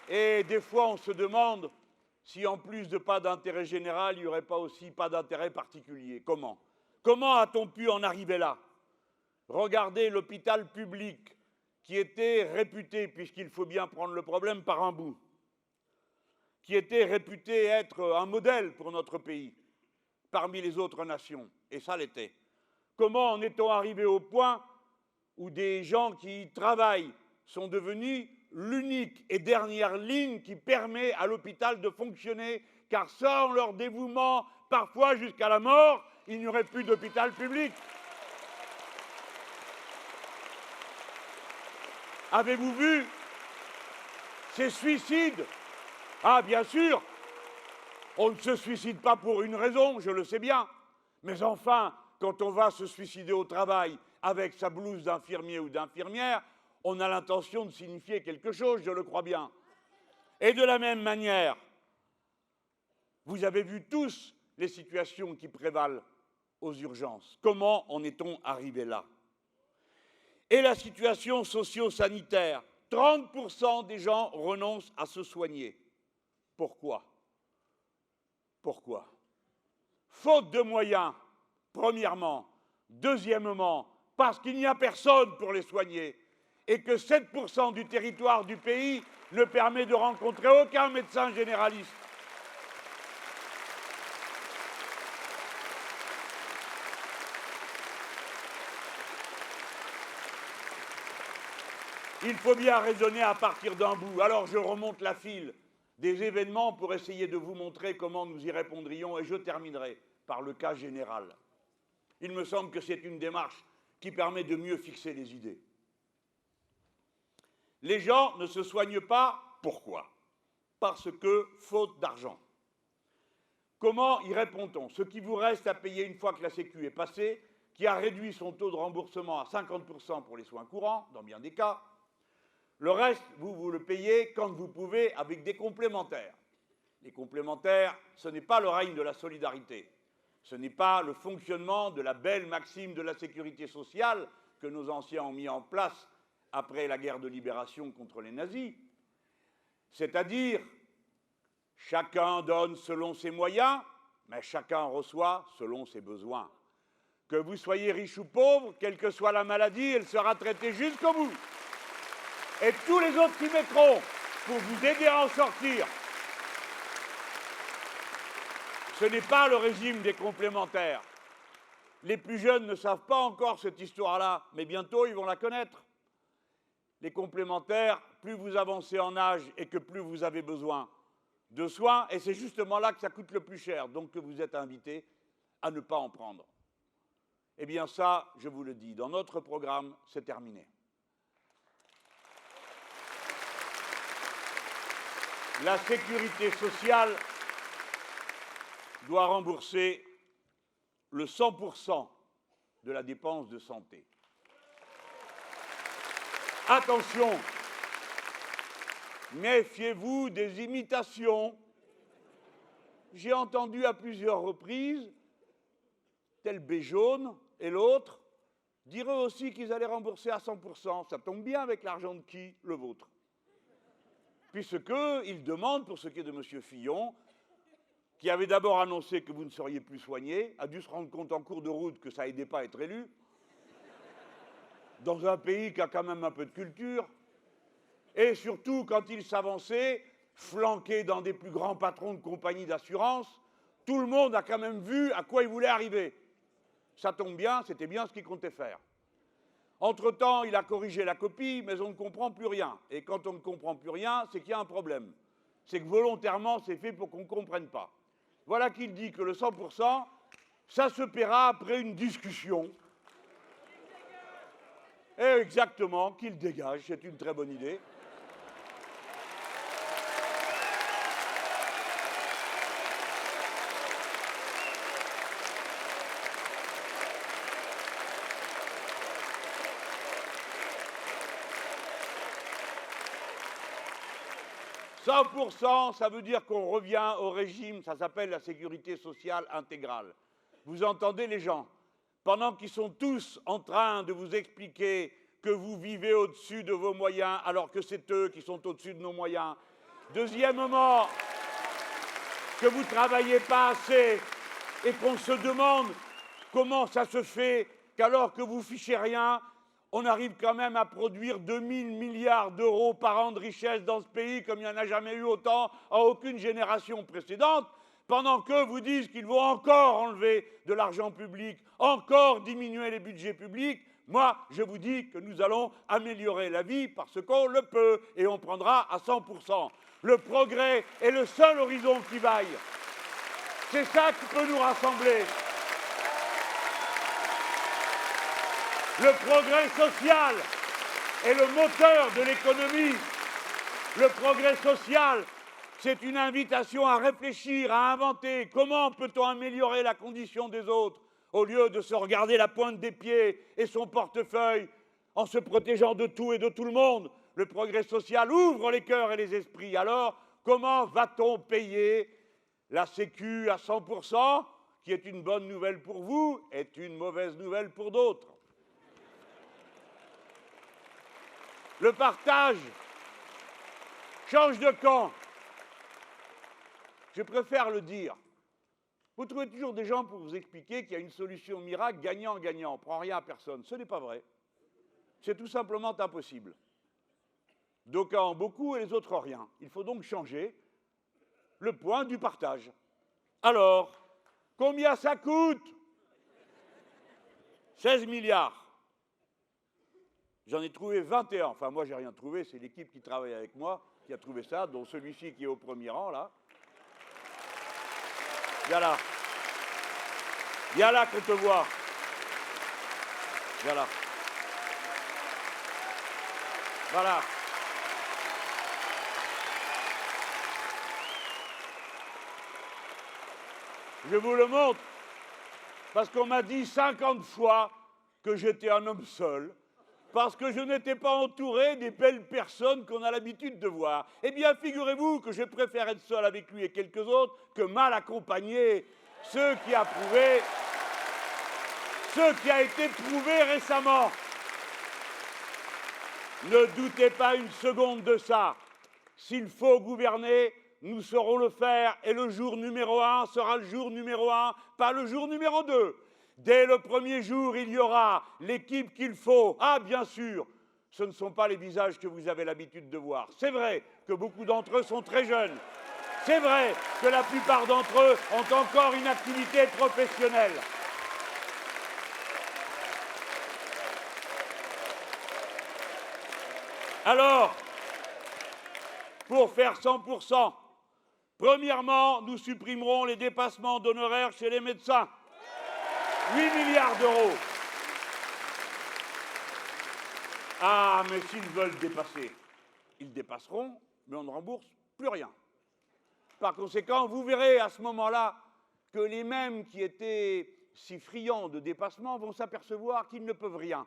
Et des fois, on se demande si, en plus de pas d'intérêt général, il n'y aurait pas aussi pas d'intérêt particulier. Comment? Comment a-t-on pu en arriver là? Regardez l'hôpital public, qui était réputé, puisqu'il faut bien prendre le problème par un bout, qui était réputé être un modèle pour notre pays, parmi les autres nations, et ça l'était. Comment en est-on arrivé au point où des gens qui y travaillent sont devenus l'unique et dernière ligne qui permet à l'hôpital de fonctionner, car sans leur dévouement, parfois jusqu'à la mort, il n'y aurait plus d'hôpital public. Avez-vous vu ces suicides? Ah, bien sûr, on ne se suicide pas pour une raison, je le sais bien, mais enfin, quand on va se suicider au travail avec sa blouse d'infirmier ou d'infirmière, on a l'intention de signifier quelque chose, je le crois bien. Et de la même manière, vous avez vu tous les situations qui prévalent aux urgences. Comment en est-on arrivé là? Et la situation socio-sanitaire, 30% des gens renoncent à se soigner. Pourquoi? Pourquoi? Faute de moyens, premièrement. Deuxièmement, parce qu'il n'y a personne pour les soigner et que 7% du territoire du pays ne permet de rencontrer aucun médecin généraliste. Il faut bien raisonner à partir d'un bout. Alors je remonte la file des événements pour essayer de vous montrer comment nous y répondrions, et je terminerai par le cas général. Il me semble que c'est une démarche qui permet de mieux fixer les idées. Les gens ne se soignent pas. Pourquoi? Parce que faute d'argent. Comment y répond-on? Ce qui vous reste à payer une fois que la Sécu est passée, qui a réduit son taux de remboursement à 50% pour les soins courants, dans bien des cas. Le reste, vous le payez quand vous pouvez avec des complémentaires. Les complémentaires, ce n'est pas le règne de la solidarité. Ce n'est pas le fonctionnement de la belle maxime de la sécurité sociale que nos anciens ont mis en place après la guerre de libération contre les nazis. C'est-à-dire, chacun donne selon ses moyens, mais chacun reçoit selon ses besoins. Que vous soyez riche ou pauvre, quelle que soit la maladie, elle sera traitée jusqu'au bout. Et tous les autres qui mettront pour vous aider à en sortir. Ce n'est pas le régime des complémentaires. Les plus jeunes ne savent pas encore cette histoire-là, mais bientôt ils vont la connaître. Les complémentaires, plus vous avancez en âge et que plus vous avez besoin de soins, et c'est justement là que ça coûte le plus cher, donc que vous êtes invité à ne pas en prendre. Eh bien ça, je vous le dis, dans notre programme, c'est terminé. La sécurité sociale doit rembourser le 100% de la dépense de santé. Attention, méfiez-vous des imitations. J'ai entendu à plusieurs reprises, tel Béjaune et l'autre, dire eux aussi qu'ils allaient rembourser à 100%. Ça tombe bien avec l'argent de qui? Le vôtre. puisqu'il demande, pour ce qui est de M. Fillon, qui avait d'abord annoncé que vous ne seriez plus soigné, a dû se rendre compte en cours de route que ça n'aidait pas à être élu, dans un pays qui a quand même un peu de culture, et surtout quand il s'avançait, flanqué dans des plus grands patrons de compagnies d'assurance, tout le monde a quand même vu à quoi il voulait arriver. Ça tombe bien, c'était bien ce qu'il comptait faire. Entre-temps, il a corrigé la copie, mais on ne comprend plus rien. Et quand on ne comprend plus rien, c'est qu'il y a un problème. C'est que volontairement, c'est fait pour qu'on ne comprenne pas. Voilà qu'il dit que le 100%, ça se paiera après une discussion. Et exactement, qu'il dégage, c'est une très bonne idée. « 100%, ça veut dire qu'on revient au régime, ça s'appelle la sécurité sociale intégrale. Vous entendez les gens, pendant qu'ils sont tous en train de vous expliquer que vous vivez au-dessus de vos moyens, alors que c'est eux qui sont au-dessus de nos moyens. Deuxièmement, que vous ne travaillez pas assez et qu'on se demande comment ça se fait qu'alors que vous ne fichez rien, on arrive quand même à produire 2000 milliards d'euros par an de richesse dans ce pays, comme il n'y en a jamais eu autant à aucune génération précédente, pendant qu'eux vous disent qu'ils vont encore enlever de l'argent public, encore diminuer les budgets publics. Moi, je vous dis que nous allons améliorer la vie parce qu'on le peut, et on prendra à 100%. Le progrès est le seul horizon qui vaille. C'est ça qui peut nous rassembler. Le progrès social est le moteur de l'économie. Le progrès social, c'est une invitation à réfléchir, à inventer. Comment peut-on améliorer la condition des autres au lieu de se regarder la pointe des pieds et son portefeuille en se protégeant de tout et de tout le monde? Le progrès social ouvre les cœurs et les esprits. Alors, comment va-t-on payer la Sécu à 100%, qui est une bonne nouvelle pour vous, est une mauvaise nouvelle pour d'autres? Le partage change de camp. Je préfère le dire. Vous trouvez toujours des gens pour vous expliquer qu'il y a une solution miracle gagnant-gagnant. On ne prend rien à personne. Ce n'est pas vrai. C'est tout simplement impossible. D'aucuns ont beaucoup et les autres rien. Il faut donc changer le point du partage. Alors, combien ça coûte? 16 milliards. J'en ai trouvé 21. Enfin, moi, j'ai rien trouvé. C'est l'équipe qui travaille avec moi qui a trouvé ça, dont celui-ci qui est au premier rang, là. Viens là. Viens là qu'on te voit. Viens là. Voilà. Je vous le montre parce qu'on m'a dit 50 fois que j'étais un homme seul, parce que je n'étais pas entouré des belles personnes qu'on a l'habitude de voir. Eh bien, figurez-vous que je préfère être seul avec lui et quelques autres que mal accompagné. Ce qui a été prouvé récemment. Ne doutez pas une seconde de ça. S'il faut gouverner, nous saurons le faire, et le jour numéro 1 sera le jour numéro 1, pas le jour numéro 2. Dès le premier jour, il y aura l'équipe qu'il faut. Ah, bien sûr, ce ne sont pas les visages que vous avez l'habitude de voir. C'est vrai que beaucoup d'entre eux sont très jeunes. C'est vrai que la plupart d'entre eux ont encore une activité professionnelle. Alors, pour faire 100%, premièrement, nous supprimerons les dépassements d'honoraires chez les médecins. 8 milliards d'euros. Ah, mais s'ils veulent dépasser, ils dépasseront, mais on ne rembourse plus rien. Par conséquent, vous verrez à ce moment-là que les mêmes qui étaient si friands de dépassement vont s'apercevoir qu'ils ne peuvent rien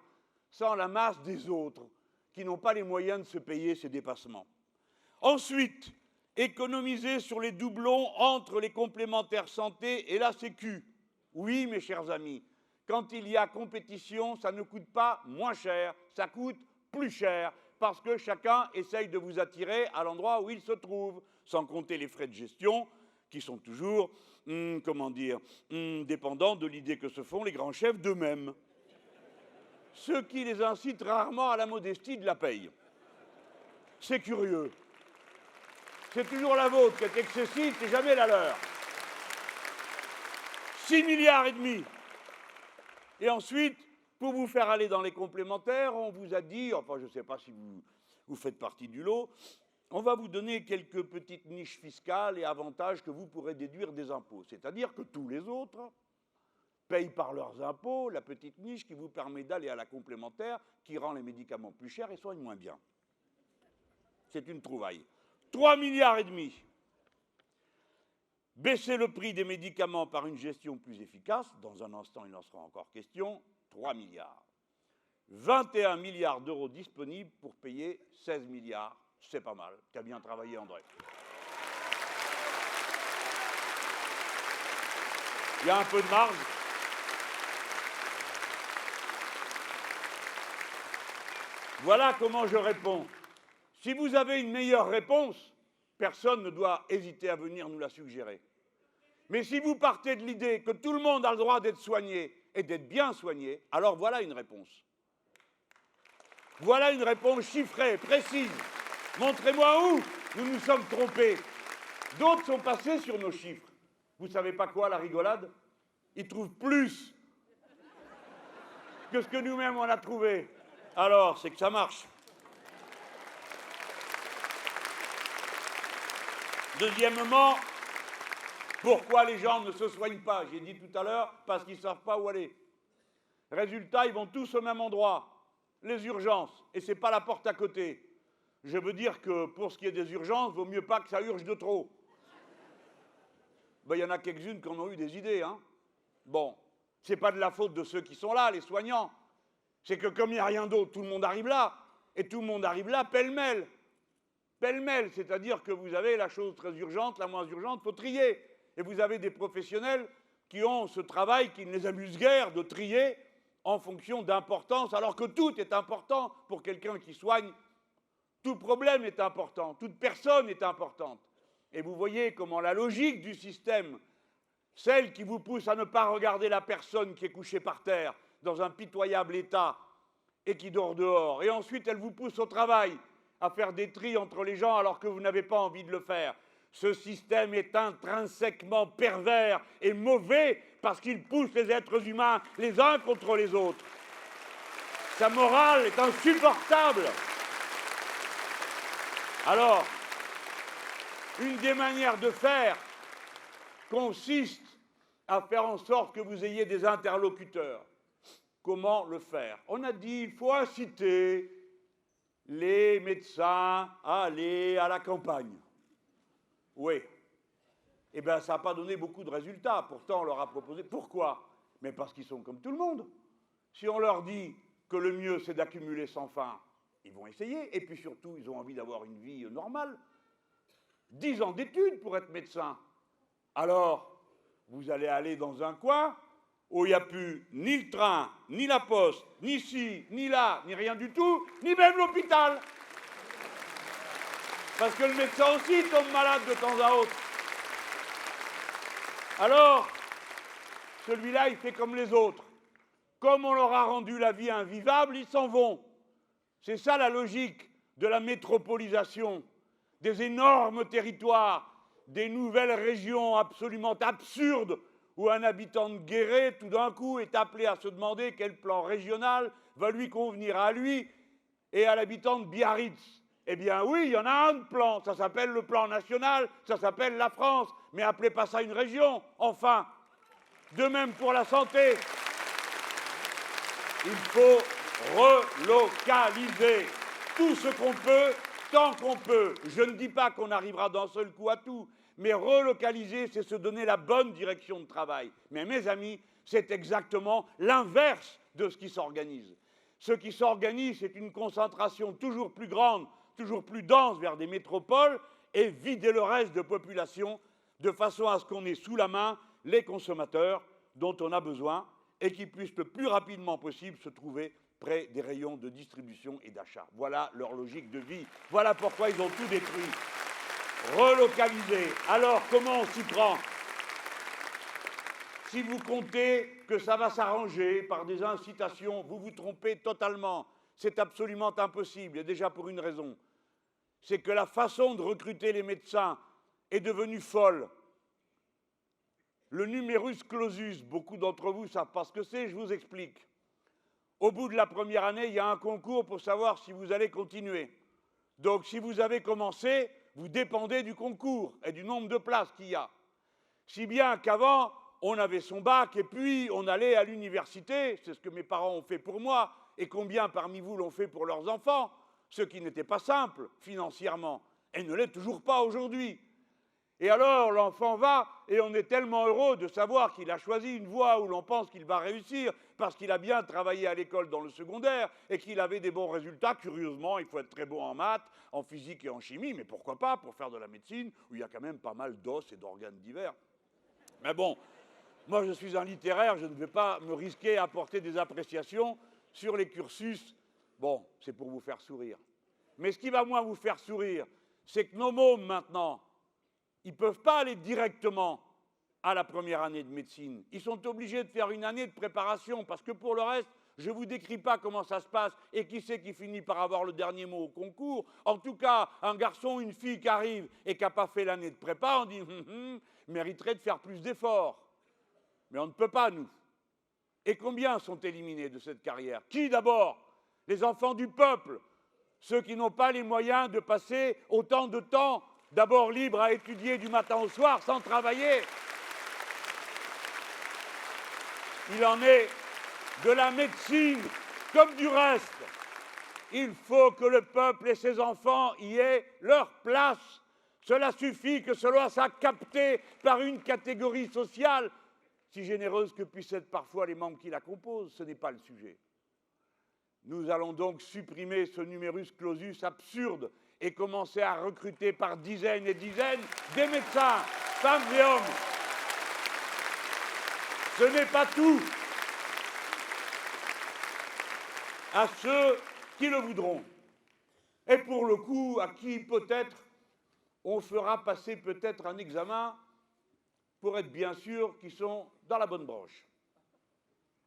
sans la masse des autres qui n'ont pas les moyens de se payer ces dépassements. Ensuite, économiser sur les doublons entre les complémentaires santé et la Sécu. Oui, mes chers amis, quand il y a compétition, ça ne coûte pas moins cher, ça coûte plus cher, parce que chacun essaye de vous attirer à l'endroit où il se trouve, sans compter les frais de gestion qui sont toujours, dépendants de l'idée que se font les grands chefs d'eux-mêmes. Ce qui les incite rarement à la modestie de la paye. C'est curieux. C'est toujours la vôtre qui est excessive, c'est jamais la leur. 6,5 milliards. Et ensuite, pour vous faire aller dans les complémentaires, on vous a dit, enfin je ne sais pas si vous faites partie du lot, on va vous donner quelques petites niches fiscales et avantages que vous pourrez déduire des impôts. C'est-à-dire que tous les autres payent par leurs impôts la petite niche qui vous permet d'aller à la complémentaire, qui rend les médicaments plus chers et soigne moins bien. C'est une trouvaille. 3,5 milliards. Baisser le prix des médicaments par une gestion plus efficace, dans un instant il en sera encore question, 3 milliards. 21 milliards d'euros disponibles pour payer 16 milliards. C'est pas mal. Tu as bien travaillé, André. Il y a un peu de marge. Voilà comment je réponds. Si vous avez une meilleure réponse, personne ne doit hésiter à venir nous la suggérer. Mais si vous partez de l'idée que tout le monde a le droit d'être soigné et d'être bien soigné, alors voilà une réponse. Voilà une réponse chiffrée, précise. Montrez-moi où nous nous sommes trompés. D'autres sont passés sur nos chiffres. Vous savez pas quoi, la rigolade? Ils trouvent plus que ce que nous-mêmes on a trouvé. Alors, c'est que ça marche. Deuxièmement, pourquoi les gens ne se soignent pas? J'ai dit tout à l'heure, parce qu'ils ne savent pas où aller. Résultat, ils vont tous au même endroit, les urgences, et ce n'est pas la porte à côté. Je veux dire que pour ce qui est des urgences, il vaut mieux pas que ça urge de trop. Ben, y en a quelques-unes qui en ont eu des idées, hein. Bon, c'est pas de la faute de ceux qui sont là, les soignants. C'est que comme il n'y a rien d'autre, tout le monde arrive là, et tout le monde arrive là pêle-mêle. Pêle-mêle, c'est-à-dire que vous avez la chose très urgente, la moins urgente, il faut trier. Et vous avez des professionnels qui ont ce travail qui ne les amuse guère de trier en fonction d'importance, alors que tout est important pour quelqu'un qui soigne. Tout problème est important, toute personne est importante. Et vous voyez comment la logique du système, celle qui vous pousse à ne pas regarder la personne qui est couchée par terre dans un pitoyable état et qui dort dehors, et ensuite elle vous pousse au travail, à faire des tris entre les gens alors que vous n'avez pas envie de le faire. Ce système est intrinsèquement pervers et mauvais parce qu'il pousse les êtres humains les uns contre les autres. Sa morale est insupportable. Alors, une des manières de faire consiste à faire en sorte que vous ayez des interlocuteurs. Comment le faire? On a dit qu'il faut inciter les médecins à aller à la campagne. Oui. Eh bien, ça n'a pas donné beaucoup de résultats. Pourtant, on leur a proposé. Pourquoi? Mais parce qu'ils sont comme tout le monde. Si on leur dit que le mieux, c'est d'accumuler sans fin, ils vont essayer. Et puis surtout, ils ont envie d'avoir une vie normale. 10 ans d'études pour être médecin. Alors, vous allez aller dans un coin où il n'y a plus ni le train, ni la poste, ni ci, ni là, ni rien du tout, ni même l'hôpital. Parce que le médecin aussi tombe malade de temps à autre. Alors, celui-là, il fait comme les autres. Comme on leur a rendu la vie invivable, ils s'en vont. C'est ça la logique de la métropolisation, des énormes territoires, des nouvelles régions absolument absurdes, où un habitant de Guéret, tout d'un coup, est appelé à se demander quel plan régional va lui convenir à lui et à l'habitant de Biarritz. Eh bien oui, il y en a un de plan, ça s'appelle le plan national, ça s'appelle la France, mais appelez pas ça une région, enfin. De même pour la santé. Il faut relocaliser tout ce qu'on peut, tant qu'on peut. Je ne dis pas qu'on arrivera d'un seul coup à tout, mais relocaliser, c'est se donner la bonne direction de travail. Mais mes amis, c'est exactement l'inverse de ce qui s'organise. Ce qui s'organise, c'est une concentration toujours plus grande, toujours plus dense vers des métropoles et vider le reste de population de façon à ce qu'on ait sous la main les consommateurs dont on a besoin et qui puissent le plus rapidement possible se trouver près des rayons de distribution et d'achat. Voilà leur logique de vie. Voilà pourquoi ils ont tout détruit. Relocaliser. Alors, comment on s'y prend? Si vous comptez que ça va s'arranger par des incitations, vous vous trompez totalement. C'est absolument impossible, et déjà pour une raison. C'est que la façon de recruter les médecins est devenue folle. Le numerus clausus, beaucoup d'entre vous ne savent pas ce que c'est, je vous explique. Au bout de la première année, il y a un concours pour savoir si vous allez continuer. Donc, si vous avez commencé, vous dépendez du concours et du nombre de places qu'il y a. Si bien qu'avant, on avait son bac et puis on allait à l'université, c'est ce que mes parents ont fait pour moi, et combien parmi vous l'ont fait pour leurs enfants, ce qui n'était pas simple financièrement, et ne l'est toujours pas aujourd'hui. Et alors l'enfant va, et on est tellement heureux de savoir qu'il a choisi une voie où l'on pense qu'il va réussir, parce qu'il a bien travaillé à l'école dans le secondaire, et qu'il avait des bons résultats. Curieusement, il faut être très bon en maths, en physique et en chimie, mais pourquoi pas pour faire de la médecine, où il y a quand même pas mal d'os et d'organes divers. Mais bon, moi je suis un littéraire, je ne vais pas me risquer à apporter des appréciations sur les cursus. Bon, c'est pour vous faire sourire. Mais ce qui va moins vous faire sourire, c'est que nos mômes maintenant, ils ne peuvent pas aller directement à la première année de médecine. Ils sont obligés de faire une année de préparation, parce que pour le reste, je ne vous décris pas comment ça se passe et qui c'est qui finit par avoir le dernier mot au concours. En tout cas, un garçon ou une fille qui arrive et qui n'a pas fait l'année de prépa, on dit mériterait de faire plus d'efforts. Mais on ne peut pas, nous. Et combien sont éliminés de cette carrière? Qui d'abord? Les enfants du peuple, ceux qui n'ont pas les moyens de passer autant de temps d'abord libre à étudier du matin au soir sans travailler. Il en est de la médecine comme du reste. Il faut que le peuple et ses enfants y aient leur place. Cela suffit que cela soit capté par une catégorie sociale, si généreuse que puissent être parfois les membres qui la composent. Ce n'est pas le sujet. Nous allons donc supprimer ce numerus clausus absurde et commencer à recruter par dizaines et dizaines des médecins, femmes et hommes. Ce n'est pas tout. À ceux qui le voudront. Et pour le coup, à qui peut-être on fera passer peut-être un examen pour être bien sûr qu'ils sont dans la bonne branche.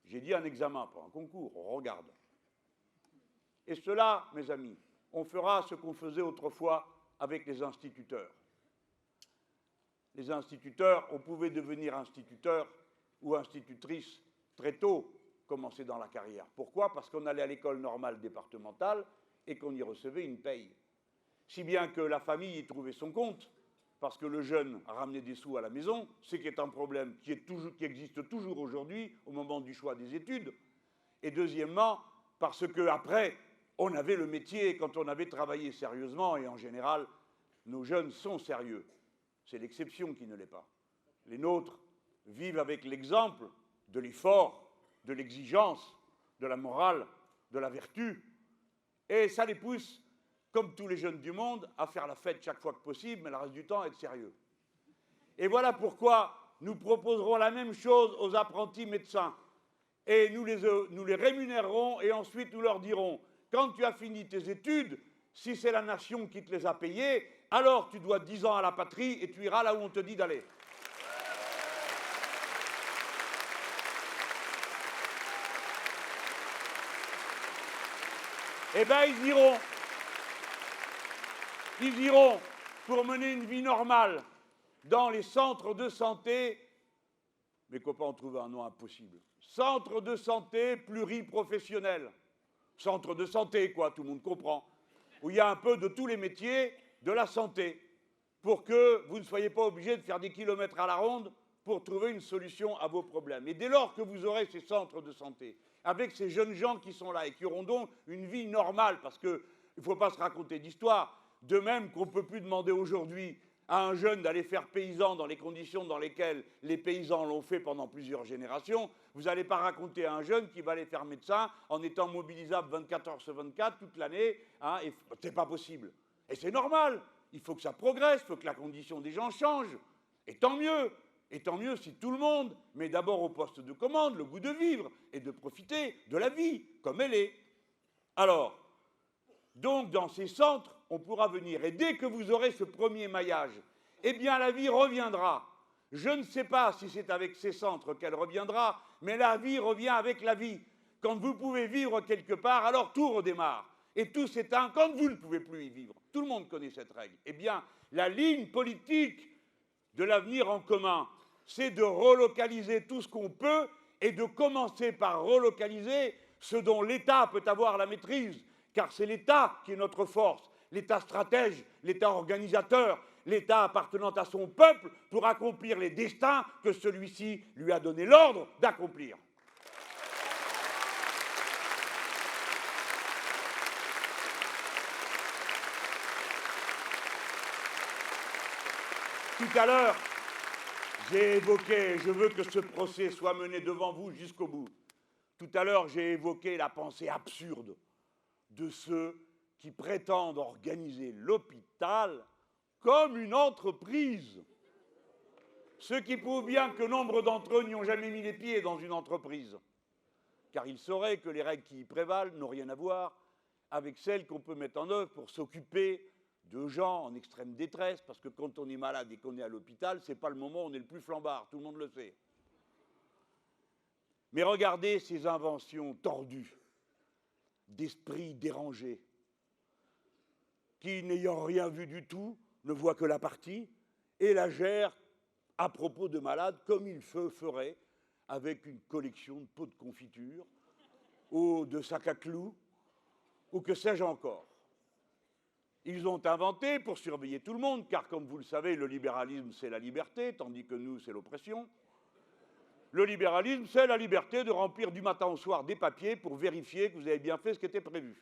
J'ai dit un examen, pas un concours, on regarde. Et cela, mes amis, on fera ce qu'on faisait autrefois avec les instituteurs. Les instituteurs, on pouvait devenir instituteur ou institutrice très tôt, commencer dans la carrière. Pourquoi? Parce qu'on allait à l'école normale départementale et qu'on y recevait une paye. Si bien que la famille y trouvait son compte, parce que le jeune ramenait des sous à la maison, ce qui est un problème qui existe toujours aujourd'hui au moment du choix des études. Et deuxièmement, parce qu'après, on avait le métier quand on avait travaillé sérieusement, et en général, nos jeunes sont sérieux. C'est l'exception qui ne l'est pas. Les nôtres vivent avec l'exemple de l'effort, de l'exigence, de la morale, de la vertu, et ça les pousse, comme tous les jeunes du monde, à faire la fête chaque fois que possible, mais le reste du temps, à être sérieux. Et voilà pourquoi nous proposerons la même chose aux apprentis médecins. Et nous les rémunérerons, et ensuite nous leur dirons: quand tu as fini tes études, si c'est la nation qui te les a payées, alors tu dois 10 ans à la patrie et tu iras là où on te dit d'aller. Eh bien, ils iront. Ils iront pour mener une vie normale dans les centres de santé. Mes copains ont trouvé un nom impossible. Centre de santé pluriprofessionnel. Centre de santé, quoi, tout le monde comprend. Où il y a un peu de tous les métiers de la santé, pour que vous ne soyez pas obligés de faire des kilomètres à la ronde pour trouver une solution à vos problèmes. Et dès lors que vous aurez ces centres de santé, avec ces jeunes gens qui sont là et qui auront donc une vie normale, parce qu'il ne faut pas se raconter d'histoire, de même qu'on ne peut plus demander aujourd'hui à un jeune d'aller faire paysan dans les conditions dans lesquelles les paysans l'ont fait pendant plusieurs générations, vous n'allez pas raconter à un jeune qui va aller faire médecin en étant mobilisable 24 heures sur 24 toute l'année, hein, et c'est pas possible. Et c'est normal, il faut que ça progresse, il faut que la condition des gens change, et tant mieux. Et tant mieux si tout le monde met d'abord au poste de commande le goût de vivre et de profiter de la vie comme elle est. Alors, donc dans ces centres, on pourra venir. Et dès que vous aurez ce premier maillage, eh bien la vie reviendra. Je ne sais pas si c'est avec ces centres qu'elle reviendra, mais la vie revient avec la vie. Quand vous pouvez vivre quelque part, alors tout redémarre. Et tout s'éteint quand vous ne pouvez plus y vivre. Tout le monde connaît cette règle. Eh bien, la ligne politique de l'avenir en commun, c'est de relocaliser tout ce qu'on peut et de commencer par relocaliser ce dont l'État peut avoir la maîtrise, car c'est l'État qui est notre force, l'État stratège, l'État organisateur, l'État appartenant à son peuple pour accomplir les destins que celui-ci lui a donné l'ordre d'accomplir. Tout à l'heure, j'ai évoqué, je veux que ce procès soit mené devant vous jusqu'au bout. Tout à l'heure, j'ai évoqué la pensée absurde de ceux qui prétendent organiser l'hôpital comme une entreprise. Ce qui prouve bien que nombre d'entre eux n'y ont jamais mis les pieds dans une entreprise. Car ils sauraient que les règles qui y prévalent n'ont rien à voir avec celles qu'on peut mettre en œuvre pour s'occuper de gens en extrême détresse, parce que quand on est malade et qu'on est à l'hôpital, ce n'est pas le moment où on est le plus flambard, tout le monde le sait. Mais regardez ces inventions tordues, d'esprits dérangés, qui, n'ayant rien vu du tout, ne voient que la partie, et la gèrent à propos de malades, comme ils feraient avec une collection de pots de confiture, ou de sacs à clous, ou que sais-je encore. Ils ont inventé pour surveiller tout le monde, car comme vous le savez, le libéralisme, c'est la liberté, tandis que nous, c'est l'oppression. Le libéralisme, c'est la liberté de remplir du matin au soir des papiers pour vérifier que vous avez bien fait ce qui était prévu.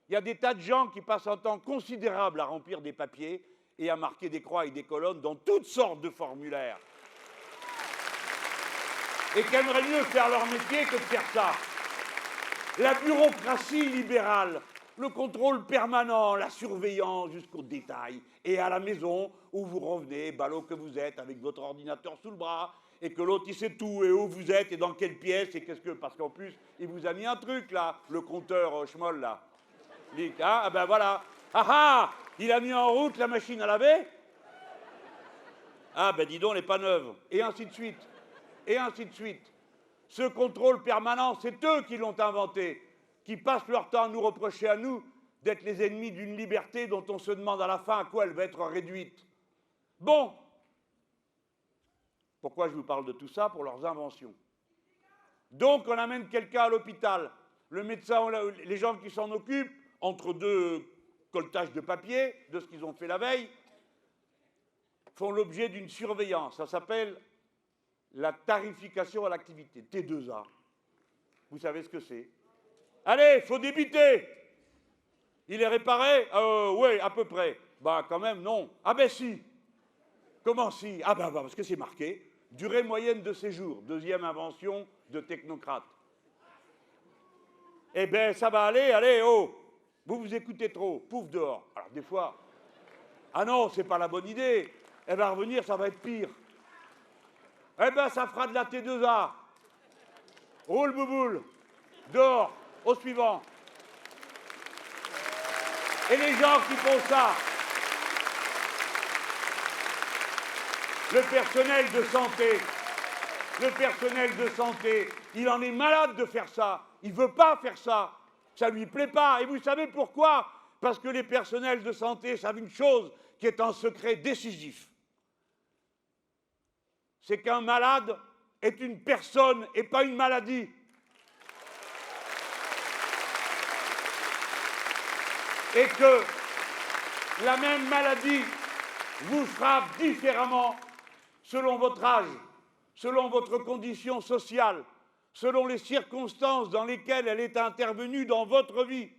Il y a des tas de gens qui passent un temps considérable à remplir des papiers et à marquer des croix et des colonnes dans toutes sortes de formulaires. Et qui aimeraient mieux faire leur métier que de faire ça. La bureaucratie libérale, le contrôle permanent, la surveillance jusqu'au détail. Et à la maison, où vous revenez, ballot que vous êtes, avec votre ordinateur sous le bras, et que l'autre, il sait tout, et où vous êtes, et dans quelle pièce, et qu'est-ce que... Parce qu'en plus, il vous a mis un truc, là, le compteur Schmoll, là. Hein, ah ben voilà. Ah ah, il a mis en route la machine à laver. Ah ben dis donc, elle n'est pas neuve. Et ainsi de suite. Et ainsi de suite. Ce contrôle permanent, c'est eux qui l'ont inventé, qui passent leur temps à nous reprocher à nous d'être les ennemis d'une liberté dont on se demande à la fin à quoi elle va être réduite. Bon. Pourquoi je vous parle de tout ça? Pour leurs inventions. Donc on amène quelqu'un à l'hôpital. Le médecin, les gens qui s'en occupent, entre deux coltages de papier, de ce qu'ils ont fait la veille, font l'objet d'une surveillance. Ça s'appelle la tarification à l'activité, T2A. Vous savez ce que c'est? Allez, faut débiter. Il est réparé? Oui, à peu près. Bah quand même, non. Ah ben si. Comment si? Ah ben parce que c'est marqué. Durée moyenne de séjour, deuxième invention de technocrate. Eh ben ça va aller, allez, oh. Vous vous écoutez trop, pouf, dehors. Alors des fois, ah non, c'est pas la bonne idée. Elle va revenir, ça va être pire. Eh ben ça fera de la T2A. Roule bouboule, dehors, au suivant. Et les gens qui font ça, le personnel de santé, il en est malade de faire ça. Il ne veut pas faire ça. Ça ne lui plaît pas. Et vous savez pourquoi? Parce que les personnels de santé savent une chose qui est un secret décisif. C'est qu'un malade est une personne et pas une maladie. Et que la même maladie vous frappe différemment selon votre âge, selon votre condition sociale, selon les circonstances dans lesquelles elle est intervenue dans votre vie.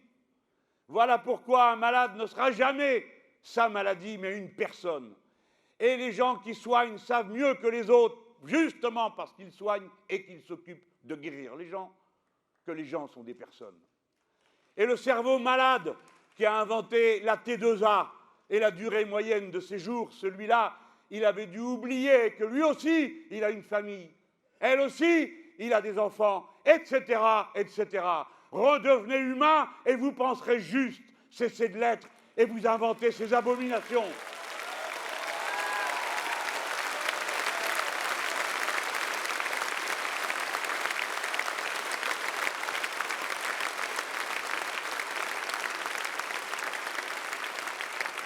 Voilà pourquoi un malade ne sera jamais sa maladie, mais une personne. Et les gens qui soignent savent mieux que les autres, justement parce qu'ils soignent et qu'ils s'occupent de guérir les gens, que les gens sont des personnes. Et le cerveau malade qui a inventé la T2A et la durée moyenne de séjour, celui-là, il avait dû oublier que lui aussi, il a une famille. Elle aussi, il a des enfants, etc., etc. Redevenez humain et vous penserez juste, cessez de l'être et vous inventez ces abominations.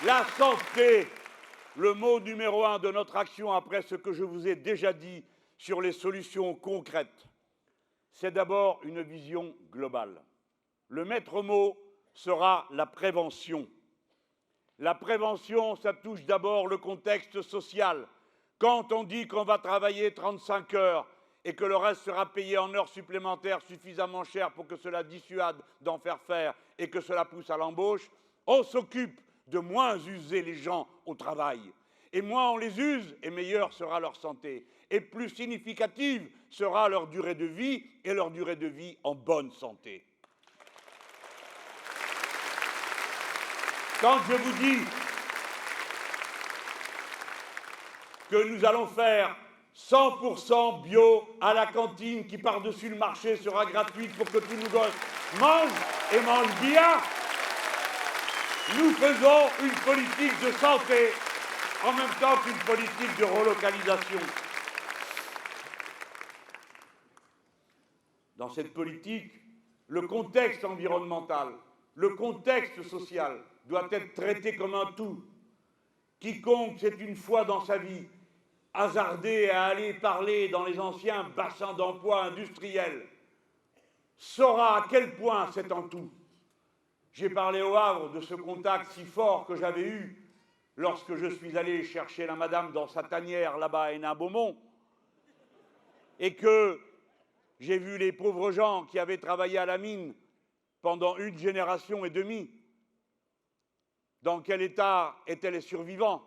La santé, le mot numéro 1 de notre action après ce que je vous ai déjà dit sur les solutions concrètes, c'est d'abord une vision globale. Le maître mot sera la prévention. La prévention, ça touche d'abord le contexte social. Quand on dit qu'on va travailler 35 heures et que le reste sera payé en heures supplémentaires suffisamment cher pour que cela dissuade d'en faire et que cela pousse à l'embauche, on s'occupe de moins user les gens au travail. Et moins on les use, et meilleure sera leur santé. Et plus significative sera leur durée de vie, et leur durée de vie en bonne santé. Quand je vous dis que nous allons faire 100% bio à la cantine qui par-dessus le marché sera gratuite pour que tous nos gosses mangent et mangent bien, nous faisons une politique de santé en même temps qu'une politique de relocalisation. Dans cette politique, le contexte environnemental, le contexte social doit être traité comme un tout. Quiconque s'est une fois dans sa vie hasardé à aller parler dans les anciens bassins d'emploi industriels saura à quel point c'est un tout. J'ai parlé au Havre de ce contact si fort que j'avais eu lorsque je suis allé chercher la madame dans sa tanière là-bas à Hénin-Beaumont et que j'ai vu les pauvres gens qui avaient travaillé à la mine pendant 1 génération et demie. Dans quel état étaient les survivants?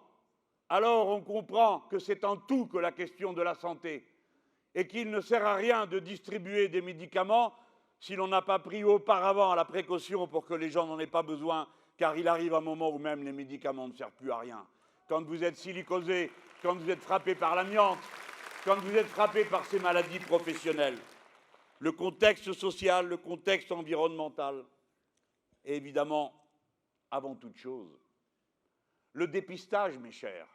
Alors on comprend que c'est en tout que la question de la santé et qu'il ne sert à rien de distribuer des médicaments si l'on n'a pas pris auparavant la précaution pour que les gens n'en aient pas besoin, car il arrive un moment où même les médicaments ne servent plus à rien. Quand vous êtes silicosé, quand vous êtes frappé par l'amiante, quand vous êtes frappé par ces maladies professionnelles, le contexte social, le contexte environnemental, et évidemment, avant toute chose, le dépistage, mes chers.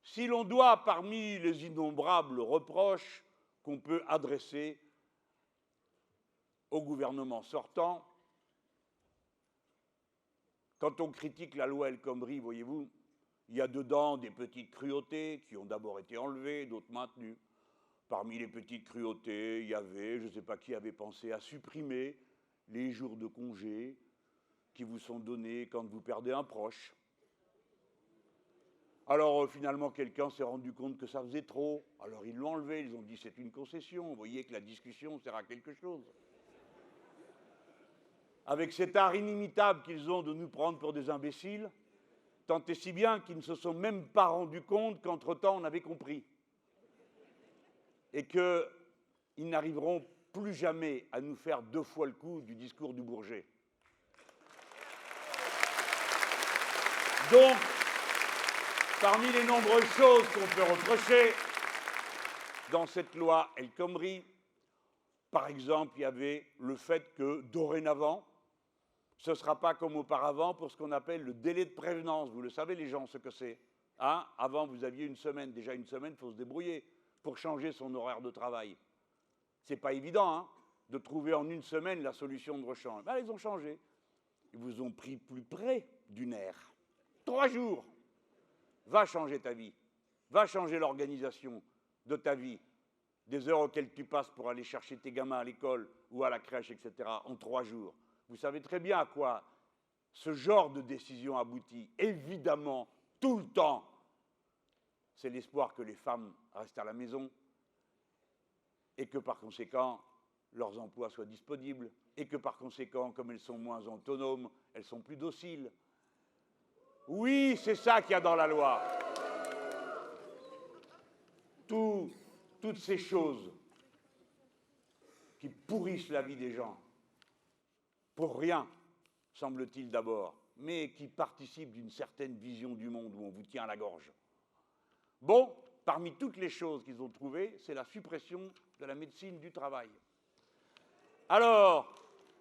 Si l'on doit, parmi les innombrables reproches qu'on peut adresser au gouvernement sortant, quand on critique la loi El Khomri, voyez-vous, il y a dedans des petites cruautés qui ont d'abord été enlevées, d'autres maintenues. Parmi les petites cruautés, il y avait, je ne sais pas qui avait pensé à supprimer les jours de congé qui vous sont donnés quand vous perdez un proche. Alors finalement, quelqu'un s'est rendu compte que ça faisait trop. Alors ils l'ont enlevé, ils ont dit c'est une concession. Vous voyez que la discussion sert à quelque chose. Avec cet art inimitable qu'ils ont de nous prendre pour des imbéciles, tant et si bien qu'ils ne se sont même pas rendus compte qu'entre-temps on avait compris. Et qu'ils n'arriveront plus jamais à nous faire 2 fois le coup du discours du Bourget. Donc, parmi les nombreuses choses qu'on peut reprocher dans cette loi El Khomri, par exemple, il y avait le fait que, dorénavant, ce ne sera pas comme auparavant pour ce qu'on appelle le délai de prévenance. Vous le savez, les gens, ce que c'est. Hein? Avant, vous aviez 1 semaine. Déjà 1 semaine, il faut se débrouiller pour changer son horaire de travail. Ce n'est pas évident hein, de trouver en 1 semaine la solution de rechange. Ben, ils ont changé. Ils vous ont pris plus près du nerf. 3 jours. Va changer ta vie. Va changer l'organisation de ta vie. Des heures auxquelles tu passes pour aller chercher tes gamins à l'école ou à la crèche, etc. en 3 jours. Vous savez très bien à quoi ce genre de décision aboutit. Évidemment, tout le temps, c'est l'espoir que les femmes restent à la maison et que par conséquent, leurs emplois soient disponibles et que par conséquent, comme elles sont moins autonomes, elles sont plus dociles. Oui, c'est ça qu'il y a dans la loi. Toutes ces choses qui pourrissent la vie des gens, pour rien, semble-t-il d'abord, mais qui participe d'une certaine vision du monde où on vous tient à la gorge. Bon, parmi toutes les choses qu'ils ont trouvées, c'est la suppression de la médecine du travail. Alors,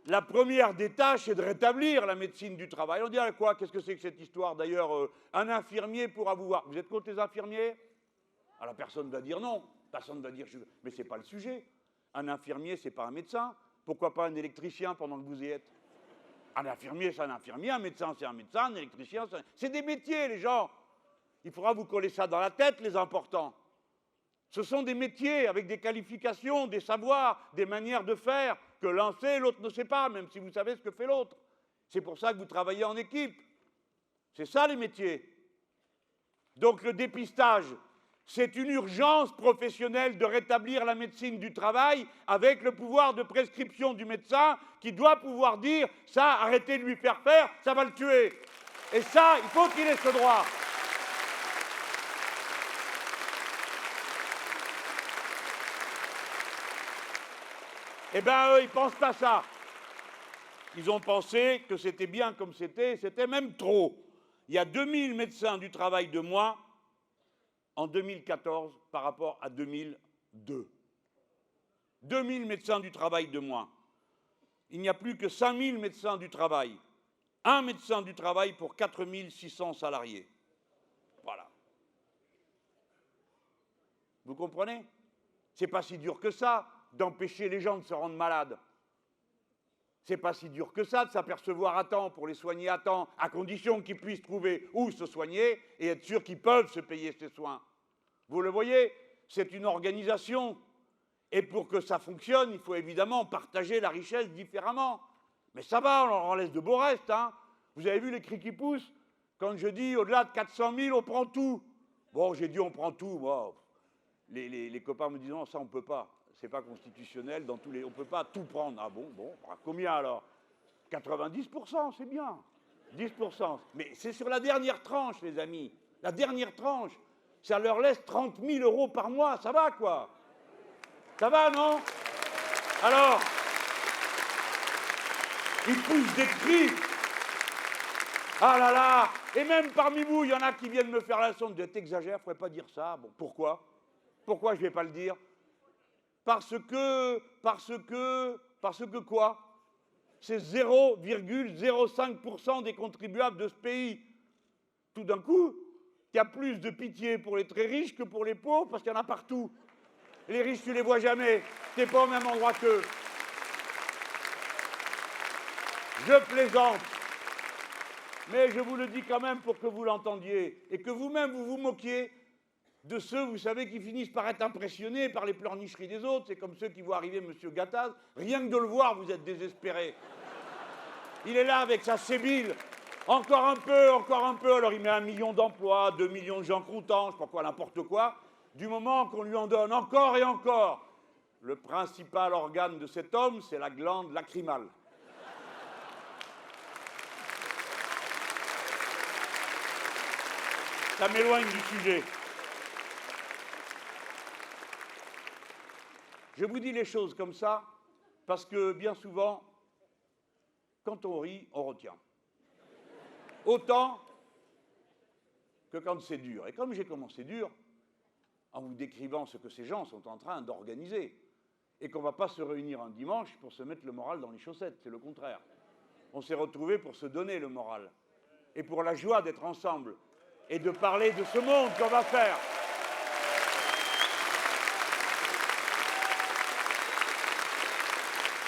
la première des tâches est de rétablir la médecine du travail. On dit à quoi? Qu'est-ce que c'est que cette histoire? D'ailleurs, un infirmier pourra vous voir. Vous êtes contre les infirmiers? Alors personne ne va dire non. Personne ne va dire mais ce n'est pas le sujet. Un infirmier, ce n'est pas un médecin. Pourquoi pas un électricien pendant que vous y êtes? Un infirmier, c'est un infirmier. Un médecin, c'est un médecin. Un électricien, c'est des métiers, les gens. Il faudra vous coller ça dans la tête, les importants. Ce sont des métiers avec des qualifications, des savoirs, des manières de faire que l'un sait, l'autre ne sait pas, même si vous savez ce que fait l'autre. C'est pour ça que vous travaillez en équipe. C'est ça les métiers. Donc le dépistage, c'est une urgence professionnelle de rétablir la médecine du travail avec le pouvoir de prescription du médecin qui doit pouvoir dire ça, arrêtez de lui faire, ça va le tuer. Et ça, il faut qu'il ait ce droit. Eh bien, eux, ils ne pensent pas ça. Ils ont pensé que c'était bien comme c'était même trop. Il y a 2000 médecins du travail de moins en 2014 par rapport à 2002. 2000 médecins du travail de moins. Il n'y a plus que 5000 médecins du travail. Un médecin du travail pour 4600 salariés. Voilà. Vous comprenez? C'est pas si dur que ça d'empêcher les gens de se rendre malades. C'est pas si dur que ça de s'apercevoir à temps pour les soigner à temps, à condition qu'ils puissent trouver où se soigner et être sûrs qu'ils peuvent se payer ces soins. Vous le voyez, c'est une organisation. Et pour que ça fonctionne, il faut évidemment partager la richesse différemment. Mais ça va, on en laisse de beaux restes. Hein. Vous avez vu les cris qui poussent? Quand je dis au-delà de 400 000, on prend tout. Bon, j'ai dit on prend tout. Bon, les copains me disent non, ça on ne peut pas. C'est pas constitutionnel, on ne peut pas tout prendre. Ah bon, combien alors? 90%, c'est bien. 10%. Mais c'est sur la dernière tranche, les amis. La dernière tranche. Ça leur laisse 30 000 euros par mois. Ça va, quoi? Ça va, non? Alors, ils poussent des cris. Ah là là! Et même parmi vous, il y en a qui viennent me faire la sonde. T'exagères, il ne faudrait pas dire ça. Bon, pourquoi? Pourquoi je ne vais pas le dire? Parce que quoi? C'est 0,05% des contribuables de ce pays. Tout d'un coup, il y a plus de pitié pour les très riches que pour les pauvres, parce qu'il y en a partout. Et les riches, tu ne les vois jamais. Tu n'es pas au même endroit qu'eux. Je plaisante. Mais je vous le dis quand même pour que vous l'entendiez. Et que vous-même, vous vous moquiez de ceux, vous savez, qui finissent par être impressionnés par les pleurnicheries des autres. C'est comme ceux qui voient arriver M. Gattaz. Rien que de le voir, vous êtes désespérés. Il est là avec sa sébile. Encore un peu. Alors il met 1 million d'emplois, 2 millions de gens contents, je sais pas quoi, n'importe quoi. Du moment qu'on lui en donne encore et encore, le principal organe de cet homme, c'est la glande lacrymale. Ça m'éloigne du sujet. Je vous dis les choses comme ça parce que bien souvent, quand on rit, on retient. Autant que quand c'est dur. Et comme j'ai commencé dur, en vous décrivant ce que ces gens sont en train d'organiser, et qu'on ne va pas se réunir un dimanche pour se mettre le moral dans les chaussettes, c'est le contraire. On s'est retrouvés pour se donner le moral, et pour la joie d'être ensemble, et de parler de ce monde qu'on va faire.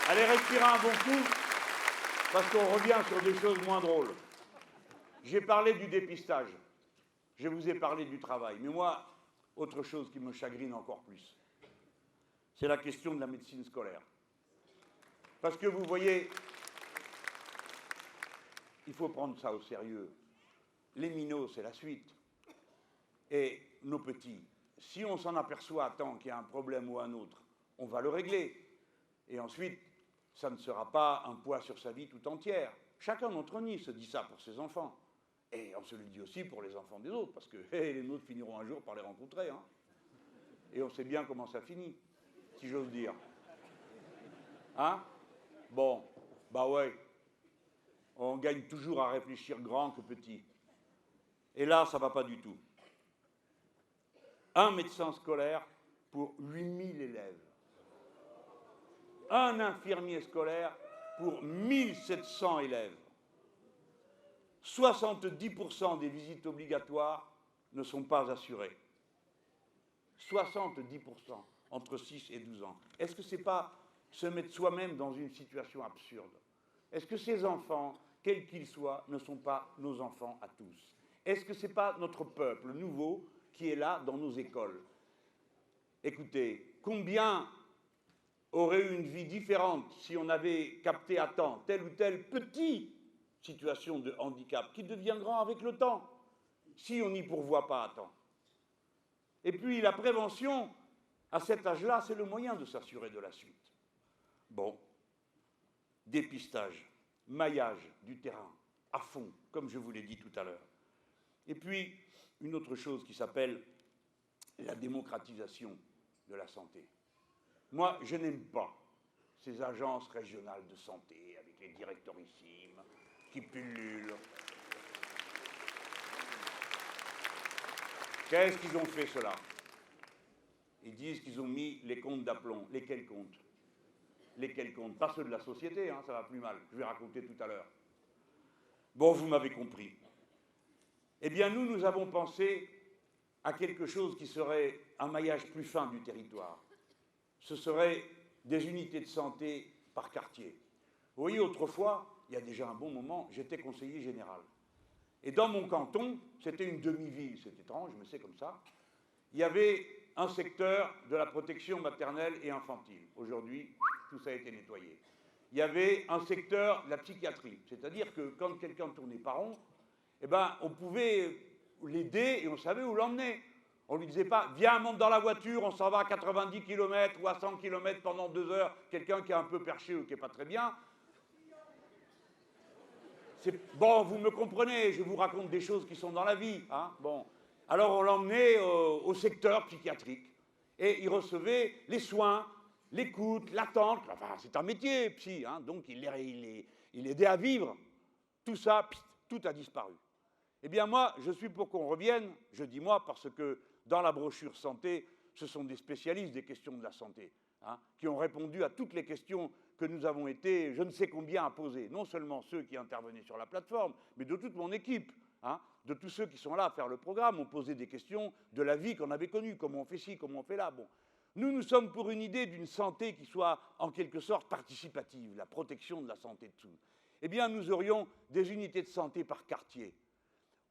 Allez, respirez un bon coup, parce qu'on revient sur des choses moins drôles. J'ai parlé du dépistage, je vous ai parlé du travail, mais moi, autre chose qui me chagrine encore plus, c'est la question de la médecine scolaire. Parce que vous voyez, il faut prendre ça au sérieux. Les minots, c'est la suite. Et nos petits, si on s'en aperçoit à temps qu'il y a un problème ou un autre, on va le régler. Et ensuite, ça ne sera pas un poids sur sa vie tout entière. Chacun d'entre nous se dit ça pour ses enfants. Et on se le dit aussi pour les enfants des autres, parce que les nôtres finiront un jour par les rencontrer. Hein. Et on sait bien comment ça finit, si j'ose dire. Hein? Bon, bah ouais. On gagne toujours à réfléchir grand que petit. Et là, ça ne va pas du tout. Un médecin scolaire pour 8000 élèves. Un infirmier scolaire pour 1700 élèves. 70% des visites obligatoires ne sont pas assurées. 70%, entre 6 et 12 ans. Est-ce que ce n'est pas se mettre soi-même dans une situation absurde? Est-ce que ces enfants, quels qu'ils soient, ne sont pas nos enfants à tous? Est-ce que ce n'est pas notre peuple nouveau qui est là dans nos écoles? Écoutez, combien aurait eu une vie différente si on avait capté à temps telle ou telle petite situation de handicap qui devient grand avec le temps, si on n'y pourvoit pas à temps? Et puis la prévention, à cet âge-là, c'est le moyen de s'assurer de la suite. Bon, dépistage, maillage du terrain, à fond, comme je vous l'ai dit tout à l'heure. Et puis, une autre chose qui s'appelle la démocratisation de la santé. Moi, je n'aime pas ces agences régionales de santé avec les directorissimes qui pullulent. Qu'est-ce qu'ils ont fait, cela? Ils disent qu'ils ont mis les comptes d'aplomb. Lesquels comptes? Lesquels comptes? Pas ceux de la société, hein, ça va plus mal. Je vais raconter tout à l'heure. Bon, vous m'avez compris. Eh bien, nous avons pensé à quelque chose qui serait un maillage plus fin du territoire. Ce serait des unités de santé par quartier. Vous voyez, autrefois, il y a déjà un bon moment, j'étais conseiller général. Et dans mon canton, c'était une demi-ville, c'est étrange, mais c'est comme ça, il y avait un secteur de la protection maternelle et infantile. Aujourd'hui, tout ça a été nettoyé. Il y avait un secteur de la psychiatrie, c'est-à-dire que quand quelqu'un tournait par rond, eh ben, on pouvait l'aider et on savait où l'emmener. On ne lui disait pas, viens, monte dans la voiture, on s'en va à 90 km ou à 100 km pendant 2 heures, quelqu'un qui est un peu perché ou qui n'est pas très bien. Bon, vous me comprenez, je vous raconte des choses qui sont dans la vie. Hein, bon. Alors on l'emmenait au secteur psychiatrique et il recevait les soins, l'écoute, l'attente. Enfin, c'est un métier, psy, hein, donc il aidait à vivre. Tout ça, tout a disparu. Eh bien moi, je suis pour qu'on revienne, je dis moi parce que dans la brochure santé, ce sont des spécialistes des questions de la santé, hein, qui ont répondu à toutes les questions que nous avons été, je ne sais combien, à poser. Non seulement ceux qui intervenaient sur la plateforme, mais de toute mon équipe, hein, de tous ceux qui sont là à faire le programme, ont posé des questions de la vie qu'on avait connue, comment on fait ci, comment on fait là. Bon. Nous sommes pour une idée d'une santé qui soit en quelque sorte participative, la protection de la santé de tous. Eh bien, nous aurions des unités de santé par quartier,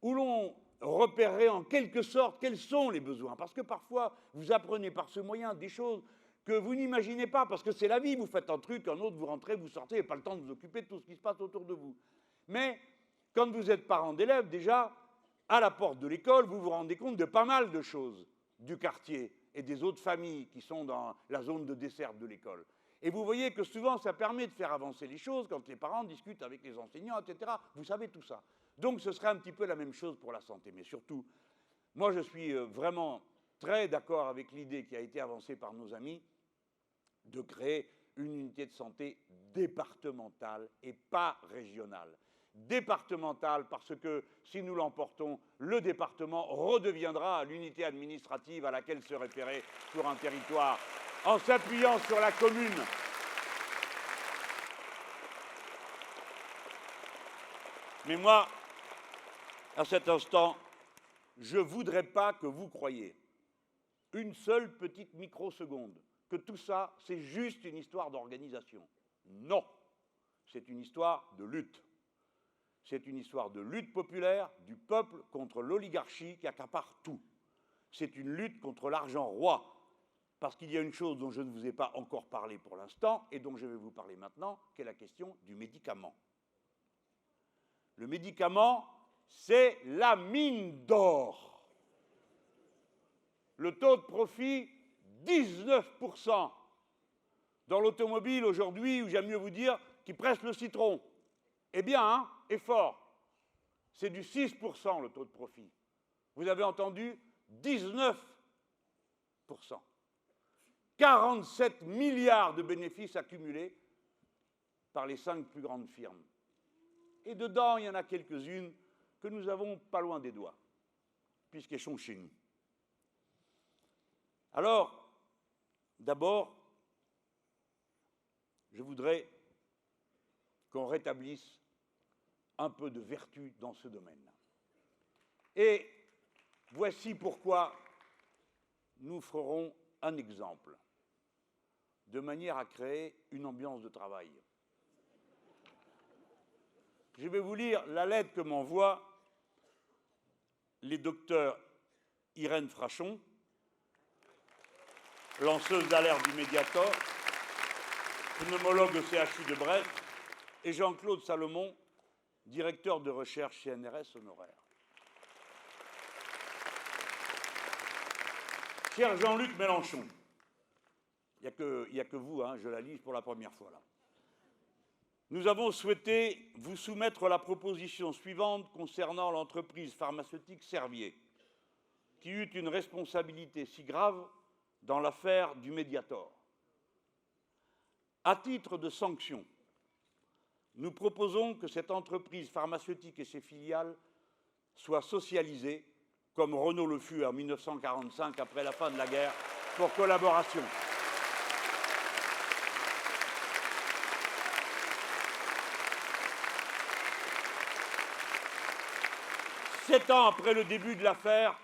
où l'on repérerait en quelque sorte quels sont les besoins. Parce que parfois, vous apprenez par ce moyen des choses que vous n'imaginez pas, parce que c'est la vie, vous faites un truc, un autre, vous rentrez, vous sortez, et pas le temps de vous occuper de tout ce qui se passe autour de vous. Mais quand vous êtes parent d'élèves, déjà, à la porte de l'école, vous vous rendez compte de pas mal de choses du quartier et des autres familles qui sont dans la zone de desserte de l'école. Et vous voyez que souvent, ça permet de faire avancer les choses quand les parents discutent avec les enseignants, etc. Vous savez tout ça. Donc, ce serait un petit peu la même chose pour la santé. Mais surtout, moi, je suis vraiment très d'accord avec l'idée qui a été avancée par nos amis de créer une unité de santé départementale et pas régionale. Départementale parce que si nous l'emportons, le département redeviendra l'unité administrative à laquelle se référer pour un territoire en s'appuyant sur la commune. Mais moi, à cet instant, je ne voudrais pas que vous croyiez une seule petite microseconde que tout ça, c'est juste une histoire d'organisation. Non, c'est une histoire de lutte. C'est une histoire de lutte populaire du peuple contre l'oligarchie qui accapare tout. C'est une lutte contre l'argent roi. Parce qu'il y a une chose dont je ne vous ai pas encore parlé pour l'instant et dont je vais vous parler maintenant, qui est la question du médicament. Le médicament, c'est la mine d'or. Le taux de profit, 19%. Dans l'automobile aujourd'hui, ou j'aime mieux vous dire, qui presse le citron. Eh bien, hein, est fort. C'est du 6% le taux de profit. Vous avez entendu 19%. 47 milliards de bénéfices accumulés par les 5 plus grandes firmes. Et dedans, il y en a quelques-unes que nous avons pas loin des doigts, puisqu'elles sont chez nous. Alors, d'abord, je voudrais qu'on rétablisse un peu de vertu dans ce domaine. Et voici pourquoi nous ferons un exemple, de manière à créer une ambiance de travail. Je vais vous lire la lettre que m'envoient les docteurs Irène Frachon, lanceuse d'alerte du Mediator, pneumologue au CHU de Brest, et Jean-Claude Salomon, directeur de recherche CNRS honoraire. Cher Jean-Luc Mélenchon, il n'y a que vous, hein, je la lis pour la première fois là. Nous avons souhaité vous soumettre la proposition suivante concernant l'entreprise pharmaceutique Servier, qui eut une responsabilité si grave dans l'affaire du Mediator. À titre de sanction, nous proposons que cette entreprise pharmaceutique et ses filiales soient socialisées, comme Renault le fut en 1945 après la fin de la guerre, pour collaboration. 7 ans après le début de l'affaire,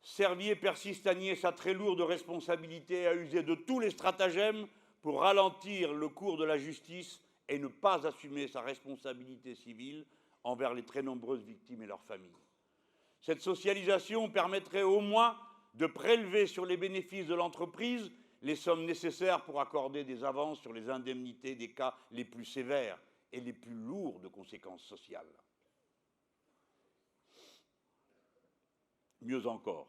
Servier persiste à nier sa très lourde responsabilité et à user de tous les stratagèmes pour ralentir le cours de la justice et ne pas assumer sa responsabilité civile envers les très nombreuses victimes et leurs familles. Cette socialisation permettrait au moins de prélever sur les bénéfices de l'entreprise les sommes nécessaires pour accorder des avances sur les indemnités des cas les plus sévères et les plus lourds de conséquences sociales. Mieux encore,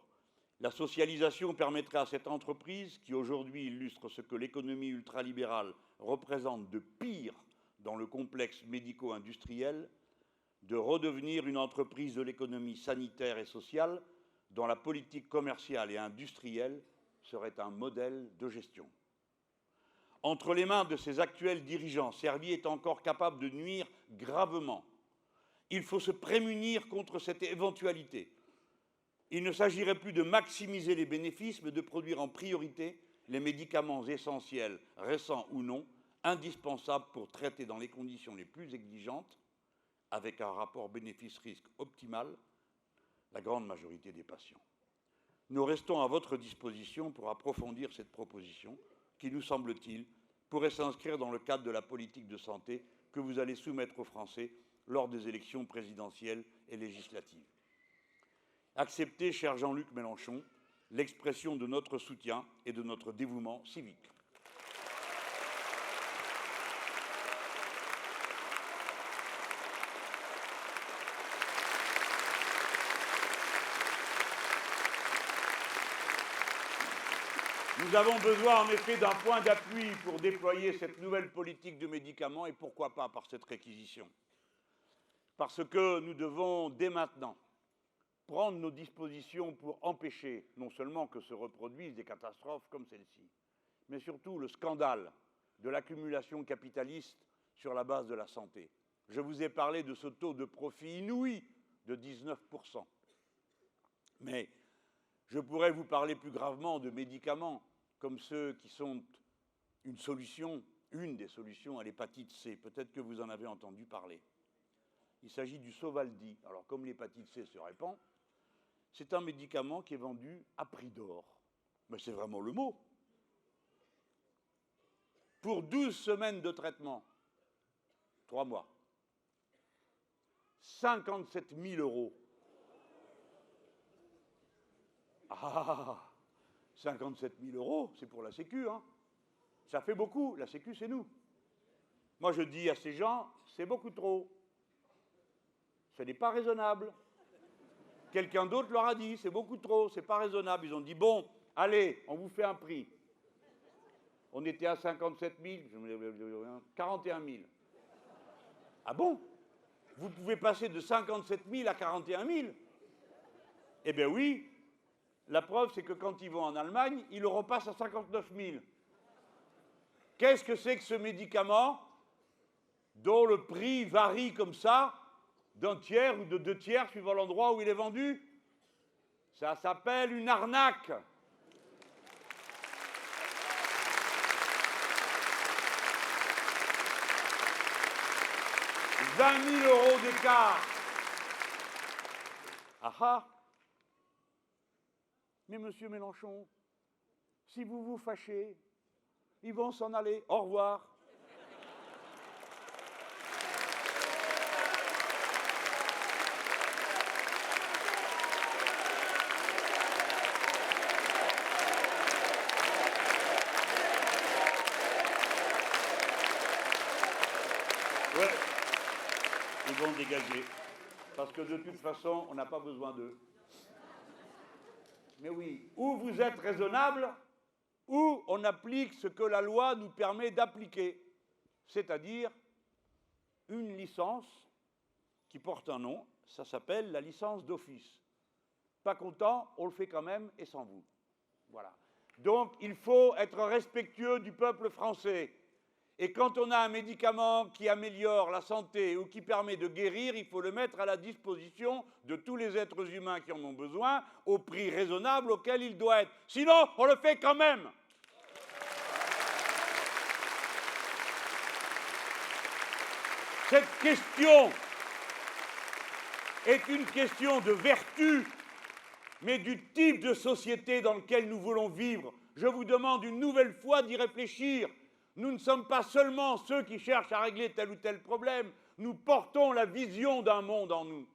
la socialisation permettrait à cette entreprise, qui aujourd'hui illustre ce que l'économie ultralibérale représente de pire dans le complexe médico-industriel, de redevenir une entreprise de l'économie sanitaire et sociale dont la politique commerciale et industrielle serait un modèle de gestion. Entre les mains de ses actuels dirigeants, Servier est encore capable de nuire gravement. Il faut se prémunir contre cette éventualité. Il ne s'agirait plus de maximiser les bénéfices, mais de produire en priorité les médicaments essentiels, récents ou non, indispensables pour traiter dans les conditions les plus exigeantes, avec un rapport bénéfice-risque optimal, la grande majorité des patients. Nous restons à votre disposition pour approfondir cette proposition qui, nous semble-t-il, pourrait s'inscrire dans le cadre de la politique de santé que vous allez soumettre aux Français lors des élections présidentielles et législatives. Acceptez, cher Jean-Luc Mélenchon, l'expression de notre soutien et de notre dévouement civique. Nous avons besoin en effet d'un point d'appui pour déployer cette nouvelle politique de médicaments et pourquoi pas par cette réquisition. Parce que nous devons dès maintenant prendre nos dispositions pour empêcher non seulement que se reproduisent des catastrophes comme celle-ci, mais surtout le scandale de l'accumulation capitaliste sur la base de la santé. Je vous ai parlé de ce taux de profit inouï de 19%. Mais je pourrais vous parler plus gravement de médicaments comme ceux qui sont une solution, une des solutions à l'hépatite C. Peut-être que vous en avez entendu parler. Il s'agit du Sovaldi. Alors, comme l'hépatite C se répand, c'est un médicament qui est vendu à prix d'or. Mais c'est vraiment le mot. Pour 12 semaines de traitement, 3 mois, 57 000 €. Ah, 57 000 €, c'est pour la Sécu, hein. Ça fait beaucoup, la Sécu, c'est nous. Moi, je dis à ces gens, c'est beaucoup trop. Ce n'est pas raisonnable. Quelqu'un d'autre leur a dit, c'est beaucoup trop, c'est pas raisonnable. Ils ont dit, bon, allez, on vous fait un prix. On était à 57 000, 41 000. Ah bon? Vous pouvez passer de 57 000 à 41 000? Eh bien oui. La preuve, c'est que quand ils vont en Allemagne, ils le repassent à 59 000. Qu'est-ce que c'est que ce médicament? dont le prix varie comme ça, d'un tiers ou de 2 tiers, suivant l'endroit où il est vendu. Ça s'appelle une arnaque. 20 000 € d'écart. Ah ah. Mais monsieur Mélenchon, si vous vous fâchez, ils vont s'en aller. Au revoir. Ouais, ils vont dégager. Parce que de toute façon, on n'a pas besoin d'eux. Mais oui, ou vous êtes raisonnable, ou on applique ce que la loi nous permet d'appliquer. C'est-à-dire une licence qui porte un nom, ça s'appelle la licence d'office. Pas content, on le fait quand même et sans vous. Voilà. Donc il faut être respectueux du peuple français. Et quand on a un médicament qui améliore la santé ou qui permet de guérir, il faut le mettre à la disposition de tous les êtres humains qui en ont besoin, au prix raisonnable auquel il doit être. Sinon, on le fait quand même. Cette question est une question de vertu, mais du type de société dans lequel nous voulons vivre. Je vous demande une nouvelle fois d'y réfléchir. Nous ne sommes pas seulement ceux qui cherchent à régler tel ou tel problème, nous portons la vision d'un monde en nous.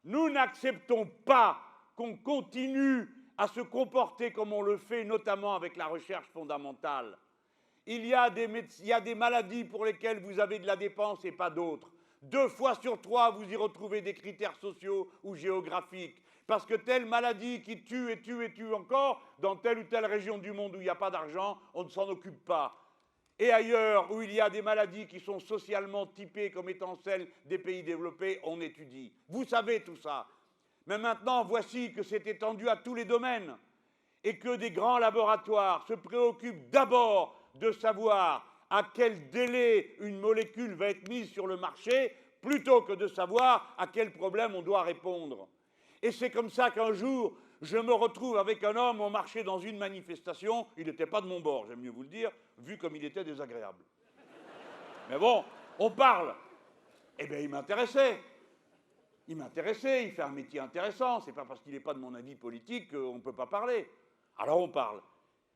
Nous n'acceptons pas qu'on continue à se comporter comme on le fait, notamment avec la recherche fondamentale. Il y a des maladies pour lesquelles vous avez de la dépense et pas d'autres. 2 fois sur 3, vous y retrouvez des critères sociaux ou géographiques. Parce que telle maladie qui tue et tue et tue encore, dans telle ou telle région du monde où il n'y a pas d'argent, on ne s'en occupe pas. Et ailleurs, où il y a des maladies qui sont socialement typées comme étant celles des pays développés, on étudie. Vous savez tout ça. Mais maintenant, voici que c'est étendu à tous les domaines et que des grands laboratoires se préoccupent d'abord de savoir à quel délai une molécule va être mise sur le marché, plutôt que de savoir à quel problème on doit répondre. Et c'est comme ça qu'un jour, je me retrouve avec un homme, on marchait dans une manifestation, il n'était pas de mon bord, j'aime mieux vous le dire, vu comme il était désagréable. Mais bon, on parle. Eh bien, il m'intéressait. Il fait un métier intéressant, c'est pas parce qu'il n'est pas de mon avis politique qu'on ne peut pas parler. Alors on parle.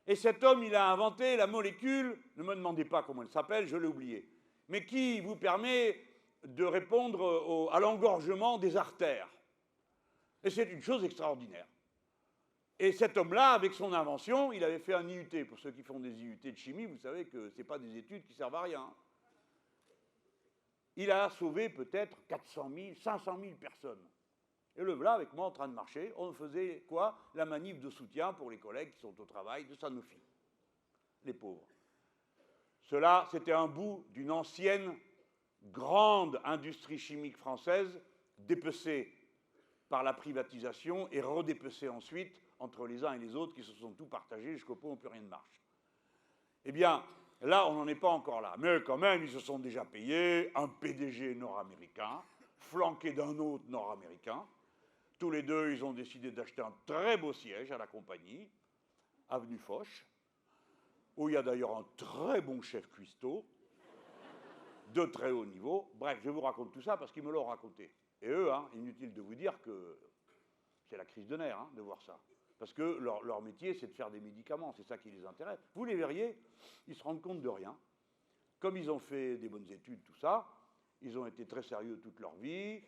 Et cet homme, il a inventé la molécule, ne me demandez pas comment elle s'appelle, je l'ai oublié, mais qui vous permet de répondre à l'engorgement des artères. Et c'est une chose extraordinaire. Et cet homme-là, avec son invention, il avait fait un IUT. Pour ceux qui font des IUT de chimie, vous savez que ce n'est pas des études qui servent à rien. Il a sauvé peut-être 400 000, 500 000 personnes. Et le voilà avec moi en train de marcher. On faisait quoi? La manif de soutien pour les collègues qui sont au travail de Sanofi. Les pauvres. Cela, c'était un bout d'une ancienne grande industrie chimique française, dépecée par la privatisation et redépecée ensuite entre les uns et les autres qui se sont tout partagés jusqu'au point où plus rien ne marche. Eh bien, là, on n'en est pas encore là. Mais quand même, ils se sont déjà payés un PDG nord-américain, flanqué d'un autre nord-américain. Tous les deux, ils ont décidé d'acheter un très beau siège à la compagnie, avenue Foch, où il y a d'ailleurs un très bon chef cuistot, de très haut niveau. Bref, je vous raconte tout ça parce qu'ils me l'ont raconté. Et eux, inutile de vous dire que c'est la crise de nerfs de voir ça. Parce que leur métier, c'est de faire des médicaments, c'est ça qui les intéresse. Vous les verriez, ils se rendent compte de rien. Comme ils ont fait des bonnes études, tout ça, ils ont été très sérieux toute leur vie,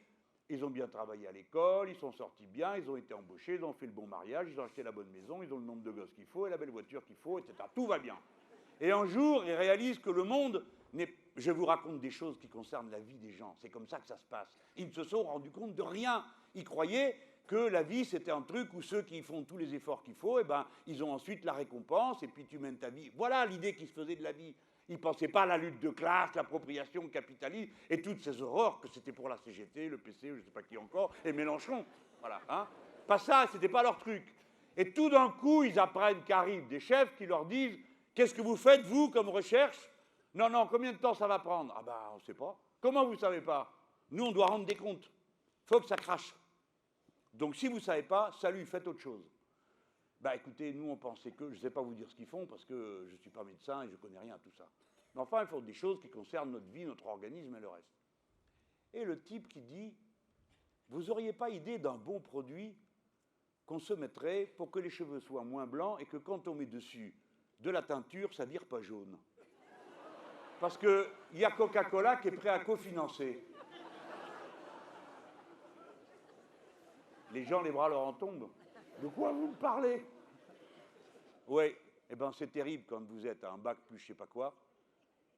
ils ont bien travaillé à l'école, ils sont sortis bien, ils ont été embauchés, ils ont fait le bon mariage, ils ont acheté la bonne maison, ils ont le nombre de gosses qu'il faut et la belle voiture qu'il faut, etc. Tout va bien. Et un jour, ils réalisent que le monde n'est... Je vous raconte des choses qui concernent la vie des gens, c'est comme ça que ça se passe. Ils ne se sont rendus compte de rien. Ils croyaient que la vie, c'était un truc où ceux qui font tous les efforts qu'il faut, eh ben, ils ont ensuite la récompense, et puis tu mènes ta vie. Voilà l'idée qu'ils se faisaient de la vie. Ils ne pensaient pas à la lutte de classe, l'appropriation, le capitalisme, et toutes ces horreurs que c'était pour la CGT, le PC, je ne sais pas qui encore, et Mélenchon. Voilà, Pas ça, ce n'était pas leur truc. Et tout d'un coup, ils apprennent qu'arrivent des chefs qui leur disent « Qu'est-ce que vous faites, vous, comme recherche ?» « Non, non, combien de temps ça va prendre ?»« Ah ben, on ne sait pas. Comment vous ne savez pas? Nous, on doit rendre des comptes. Il faut que ça crache. Donc, si vous ne savez pas, salut, faites autre chose. Bah écoutez, nous, on pensait que, je ne sais pas vous dire ce qu'ils font, parce que je ne suis pas médecin et je ne connais rien à tout ça. Mais enfin, il faut des choses qui concernent notre vie, notre organisme et le reste. Et le type qui dit, vous n'auriez pas idée d'un bon produit qu'on se mettrait pour que les cheveux soient moins blancs et que quand on met dessus de la teinture, ça vire pas jaune. Parce qu'il y a Coca-Cola qui est prêt à cofinancer. Les gens, les bras leur en tombent. De quoi vous me parlez? Oui, eh bien c'est terrible quand vous êtes à un bac plus je sais pas quoi,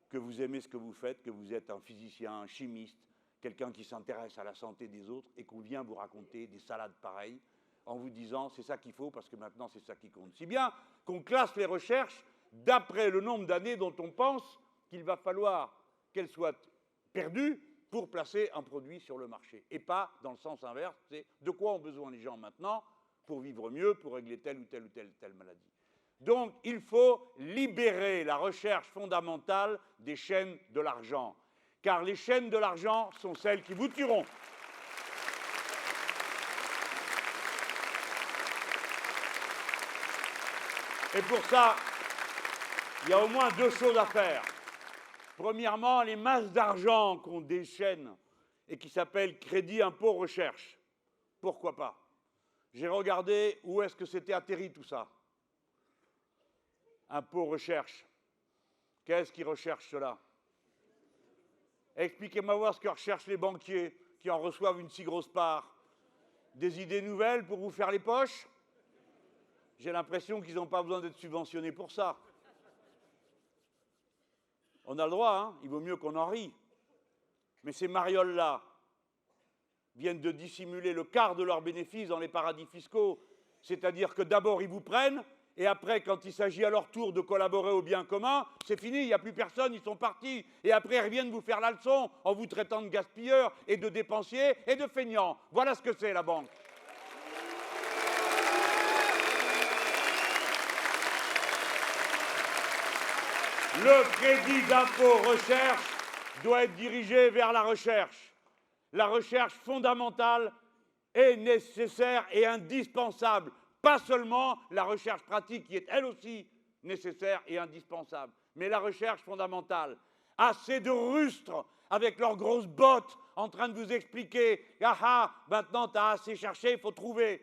que vous aimez ce que vous faites, que vous êtes un physicien, un chimiste, quelqu'un qui s'intéresse à la santé des autres et qu'on vient vous raconter des salades pareilles en vous disant c'est ça qu'il faut parce que maintenant c'est ça qui compte. Si bien qu'on classe les recherches d'après le nombre d'années dont on pense qu'il va falloir qu'elles soient perdues pour placer un produit sur le marché. Et pas dans le sens inverse, c'est de quoi ont besoin les gens maintenant pour vivre mieux, pour régler telle ou telle maladie. Donc, il faut libérer la recherche fondamentale des chaînes de l'argent, car les chaînes de l'argent sont celles qui vous tueront. Et pour ça, il y a au moins deux choses à faire. Premièrement, les masses d'argent qu'on déchaîne et qui s'appellent crédit impôt recherche. Pourquoi pas? J'ai regardé où est-ce que c'était atterri tout ça. Impôt recherche. Qu'est-ce qu'ils recherchent cela? Expliquez-moi voir ce que recherchent les banquiers qui en reçoivent une si grosse part. Des idées nouvelles pour vous faire les poches? J'ai l'impression qu'ils n'ont pas besoin d'être subventionnés pour ça. On a le droit, hein, il vaut mieux qu'on en rie. Mais ces marioles-là viennent de dissimuler le quart de leurs bénéfices dans les paradis fiscaux. C'est-à-dire que d'abord, ils vous prennent, et après, quand il s'agit à leur tour de collaborer au bien commun, c'est fini, il n'y a plus personne, ils sont partis. Et après, ils reviennent vous faire la leçon en vous traitant de gaspilleurs et de dépensiers et de feignants. Voilà ce que c'est, la banque. Le crédit d'impôt recherche doit être dirigé vers la recherche. La recherche fondamentale est nécessaire et indispensable. Pas seulement la recherche pratique qui est elle aussi nécessaire et indispensable, mais la recherche fondamentale. Assez de rustres avec leurs grosses bottes en train de vous expliquer « Ah ah, maintenant tu as assez cherché, il faut trouver ».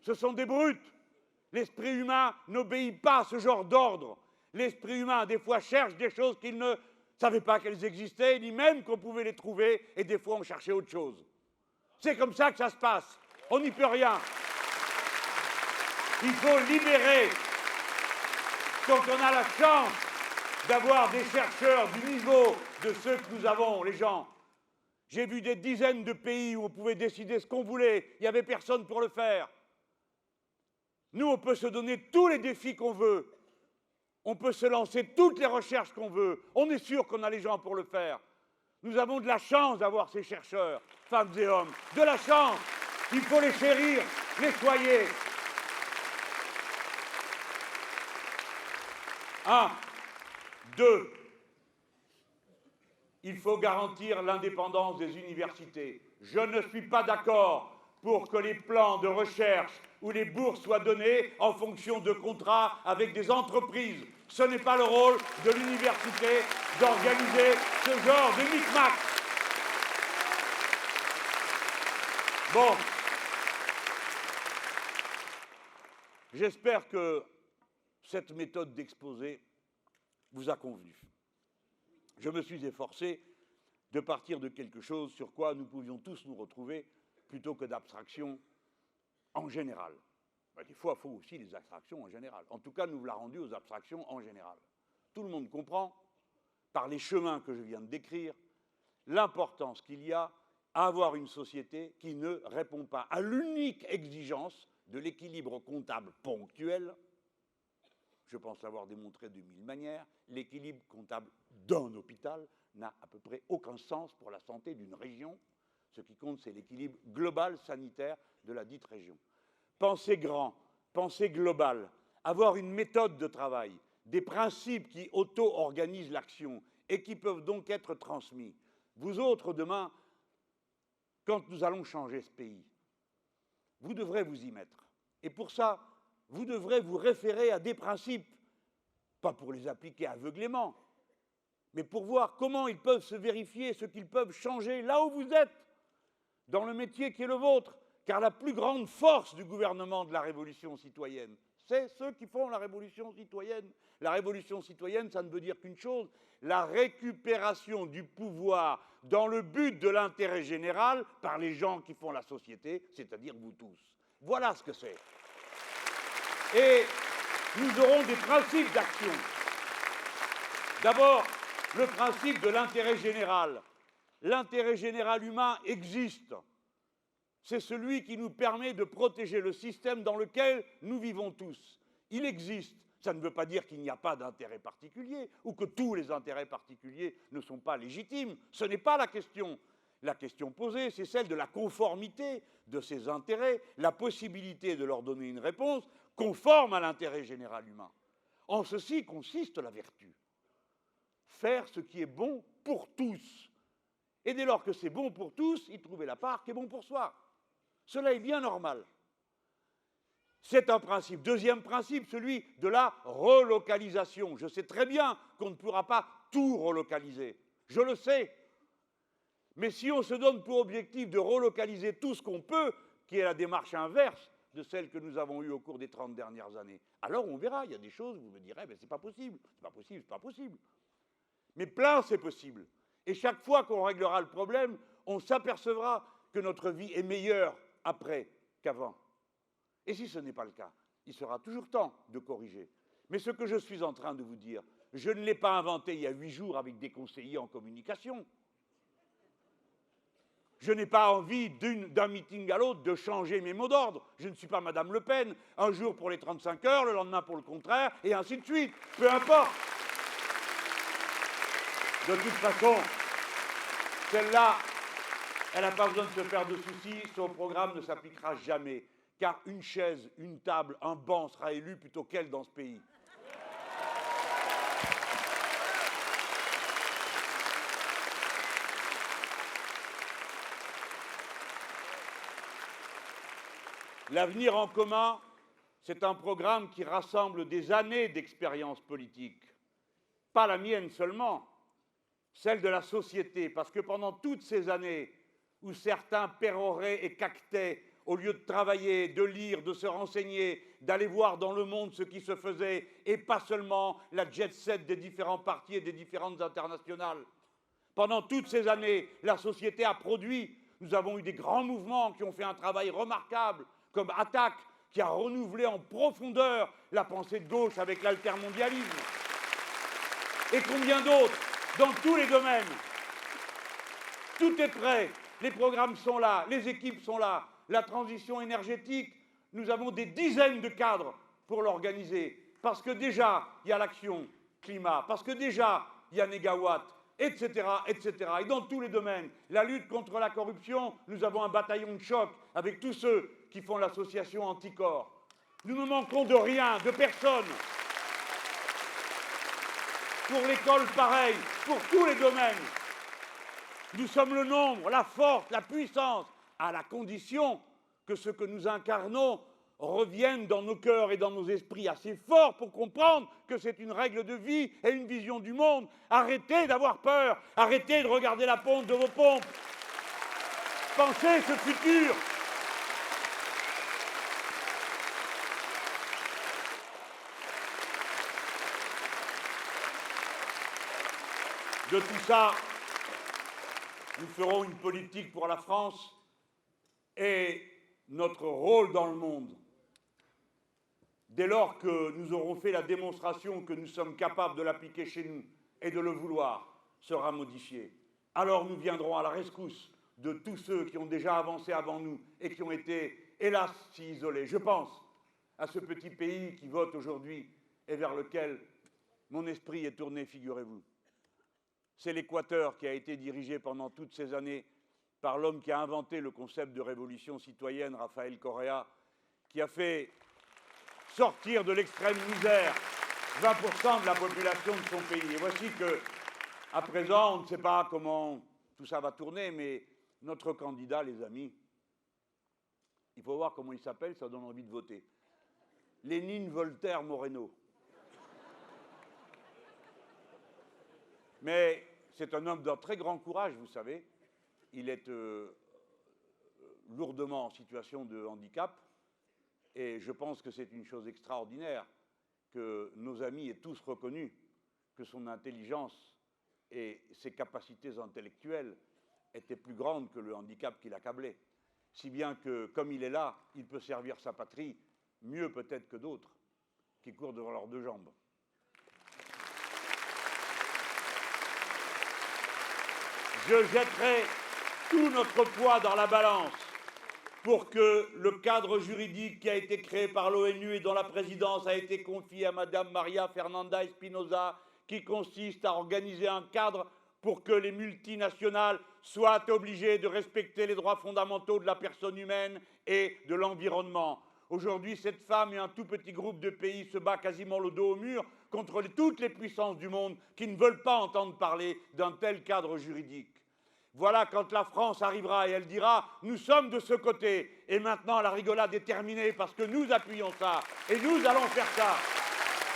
Ce sont des brutes. L'esprit humain n'obéit pas à ce genre d'ordre. L'esprit humain, des fois, cherche des choses qu'il ne savait pas qu'elles existaient, ni même qu'on pouvait les trouver, et des fois, on cherchait autre chose. C'est comme ça que ça se passe. On n'y peut rien. Il faut libérer. Donc, on a la chance d'avoir des chercheurs du niveau de ceux que nous avons, les gens. J'ai vu des dizaines de pays où on pouvait décider ce qu'on voulait. Il n'y avait personne pour le faire. Nous, on peut se donner tous les défis qu'on veut. On peut se lancer toutes les recherches qu'on veut. On est sûr qu'on a les gens pour le faire. Nous avons de la chance d'avoir ces chercheurs, femmes et hommes. De la chance. Il faut les chérir, les soigner. 1. 2. Il faut garantir l'indépendance des universités. Je ne suis pas d'accord pour que les plans de recherche ou les bourses soient donnés en fonction de contrats avec des entreprises. Ce n'est pas le rôle de l'université d'organiser ce genre de micmac. Bon. J'espère que cette méthode d'exposé vous a convenu. Je me suis efforcé de partir de quelque chose sur quoi nous pouvions tous nous retrouver plutôt que d'abstractions en général. Ben, des fois, il faut aussi les abstractions en général. En tout cas, nous l'avons rendu aux abstractions en général. Tout le monde comprend, par les chemins que je viens de décrire, l'importance qu'il y a à avoir une société qui ne répond pas à l'unique exigence de l'équilibre comptable ponctuel. Je pense l'avoir démontré de mille manières. L'équilibre comptable d'un hôpital n'a à peu près aucun sens pour la santé d'une région. Ce qui compte, c'est l'équilibre global sanitaire de la dite région. Penser grand, penser global, avoir une méthode de travail, des principes qui auto-organisent l'action et qui peuvent donc être transmis. Vous autres, demain, quand nous allons changer ce pays, vous devrez vous y mettre. Et pour ça, vous devrez vous référer à des principes, pas pour les appliquer aveuglément, mais pour voir comment ils peuvent se vérifier, ce qu'ils peuvent changer là où vous êtes, dans le métier qui est le vôtre. Car la plus grande force du gouvernement de la Révolution citoyenne, c'est ceux qui font la Révolution citoyenne. La Révolution citoyenne, ça ne veut dire qu'une chose, la récupération du pouvoir dans le but de l'intérêt général par les gens qui font la société, c'est-à-dire vous tous. Voilà ce que c'est. Et nous aurons des principes d'action. D'abord, le principe de l'intérêt général. L'intérêt général humain existe. C'est celui qui nous permet de protéger le système dans lequel nous vivons tous. Il existe. Ça ne veut pas dire qu'il n'y a pas d'intérêt particulier ou que tous les intérêts particuliers ne sont pas légitimes. Ce n'est pas la question. La question posée, c'est celle de la conformité de ces intérêts, la possibilité de leur donner une réponse conforme à l'intérêt général humain. En ceci consiste la vertu. Faire ce qui est bon pour tous. Et dès lors que c'est bon pour tous, y trouver la part qui est bon pour soi. Cela est bien normal. C'est un principe. Deuxième principe, celui de la relocalisation. Je sais très bien qu'on ne pourra pas tout relocaliser. Je le sais. Mais si on se donne pour objectif de relocaliser tout ce qu'on peut, qui est la démarche inverse de celle que nous avons eue au cours des 30 dernières années, alors on verra. Il y a des choses, vous me direz, mais c'est pas possible, c'est pas possible, c'est pas possible. Mais plein, c'est possible. Et chaque fois qu'on réglera le problème, on s'apercevra que notre vie est meilleure après qu'avant. Et si ce n'est pas le cas, il sera toujours temps de corriger. Mais ce que je suis en train de vous dire, je ne l'ai pas inventé il y a 8 jours avec des conseillers en communication. Je n'ai pas envie d'un meeting à l'autre de changer mes mots d'ordre. Je ne suis pas Madame Le Pen, un jour pour les 35 heures, le lendemain pour le contraire, et ainsi de suite. Peu importe. De toute façon, celle-là, elle n'a pas besoin de se faire de soucis, son programme ne s'appliquera jamais. Car une chaise, une table, un banc sera élu plutôt qu'elle dans ce pays. L'avenir en commun, c'est un programme qui rassemble des années d'expérience politique. Pas la mienne seulement, celle de la société, parce que pendant toutes ces années où certains péroraient et caquetaient, au lieu de travailler, de lire, de se renseigner, d'aller voir dans le monde ce qui se faisait, et pas seulement la jet-set des différents partis et des différentes internationales. Pendant toutes ces années, la société a produit. Nous avons eu des grands mouvements qui ont fait un travail remarquable, comme Attac, qui a renouvelé en profondeur la pensée de gauche avec l'altermondialisme. Et combien d'autres, dans tous les domaines. Tout est prêt, les programmes sont là, les équipes sont là. La transition énergétique, nous avons des dizaines de cadres pour l'organiser. Parce que déjà, il y a l'action climat, parce que déjà, il y a Négawatt, etc., etc. Et dans tous les domaines, la lutte contre la corruption, nous avons un bataillon de choc avec tous ceux qui font l'association Anticorps. Nous ne manquons de rien, de personne. Pour l'école, pareil, pour tous les domaines. Nous sommes le nombre, la force, la puissance, à la condition que ce que nous incarnons revienne dans nos cœurs et dans nos esprits assez fort pour comprendre que c'est une règle de vie et une vision du monde. Arrêtez d'avoir peur, arrêtez de regarder la pompe de vos pompes. Pensez ce futur. De tout ça, nous ferons une politique pour la France et notre rôle dans le monde. Dès lors que nous aurons fait la démonstration que nous sommes capables de l'appliquer chez nous et de le vouloir, sera modifié. Alors nous viendrons à la rescousse de tous ceux qui ont déjà avancé avant nous et qui ont été, hélas, si isolés. Je pense à ce petit pays qui vote aujourd'hui et vers lequel mon esprit est tourné, figurez-vous. C'est l'Équateur qui a été dirigé pendant toutes ces années par l'homme qui a inventé le concept de révolution citoyenne, Rafael Correa, qui a fait sortir de l'extrême misère 20% de la population de son pays. Et voici que, à présent, on ne sait pas comment tout tout ça va tourner, mais notre candidat, les amis, il faut voir comment il s'appelle, ça donne envie de voter. Lénine Voltaire Moreno. Mais c'est un homme d'un très grand courage, vous savez. Il est lourdement en situation de handicap, et je pense que c'est une chose extraordinaire que nos amis aient tous reconnu que son intelligence et ses capacités intellectuelles étaient plus grandes que le handicap qui l'accablait. Si bien que, comme il est là, il peut servir sa patrie mieux peut-être que d'autres qui courent devant leurs deux jambes. Je jetterai tout notre poids dans la balance pour que le cadre juridique qui a été créé par l'ONU et dont la présidence a été confiée à Madame Maria Fernanda Espinosa, qui consiste à organiser un cadre pour que les multinationales soient obligées de respecter les droits fondamentaux de la personne humaine et de l'environnement. Aujourd'hui, cette femme et un tout petit groupe de pays se bat quasiment le dos au mur contre toutes les puissances du monde qui ne veulent pas entendre parler d'un tel cadre juridique. Voilà quand la France arrivera et elle dira « Nous sommes de ce côté ». Et maintenant, la rigolade est terminée parce que nous appuyons ça et nous allons faire ça.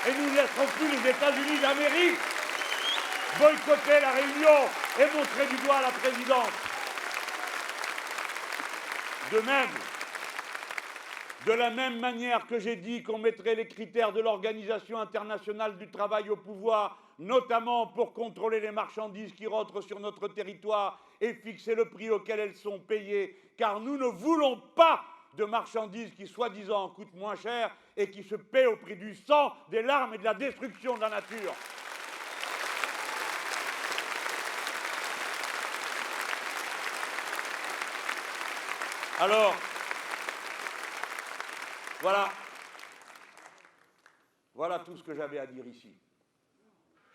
Et nous ne laisserons plus les États-Unis d'Amérique boycotter la réunion et montrer du doigt la présidence. De la même manière que j'ai dit qu'on mettrait les critères de l'Organisation internationale du travail au pouvoir, notamment pour contrôler les marchandises qui rentrent sur notre territoire et fixer le prix auquel elles sont payées, car nous ne voulons pas de marchandises qui, soi-disant, coûtent moins cher et qui se paient au prix du sang, des larmes et de la destruction de la nature. Alors, voilà tout ce que j'avais à dire ici.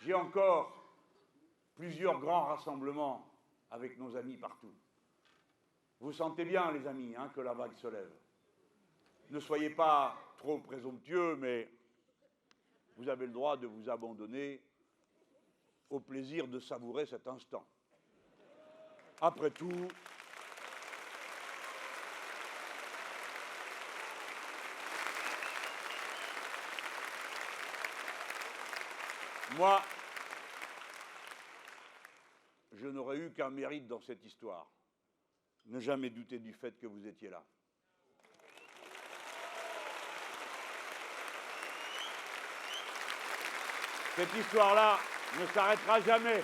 J'ai encore plusieurs grands rassemblements avec nos amis partout. Vous sentez bien, les amis, hein, que la vague se lève. Ne soyez pas trop présomptueux, mais vous avez le droit de vous abandonner au plaisir de savourer cet instant. Après tout, moi, je n'aurais eu qu'un mérite dans cette histoire. Ne jamais douter du fait que vous étiez là. Cette histoire-là ne s'arrêtera jamais.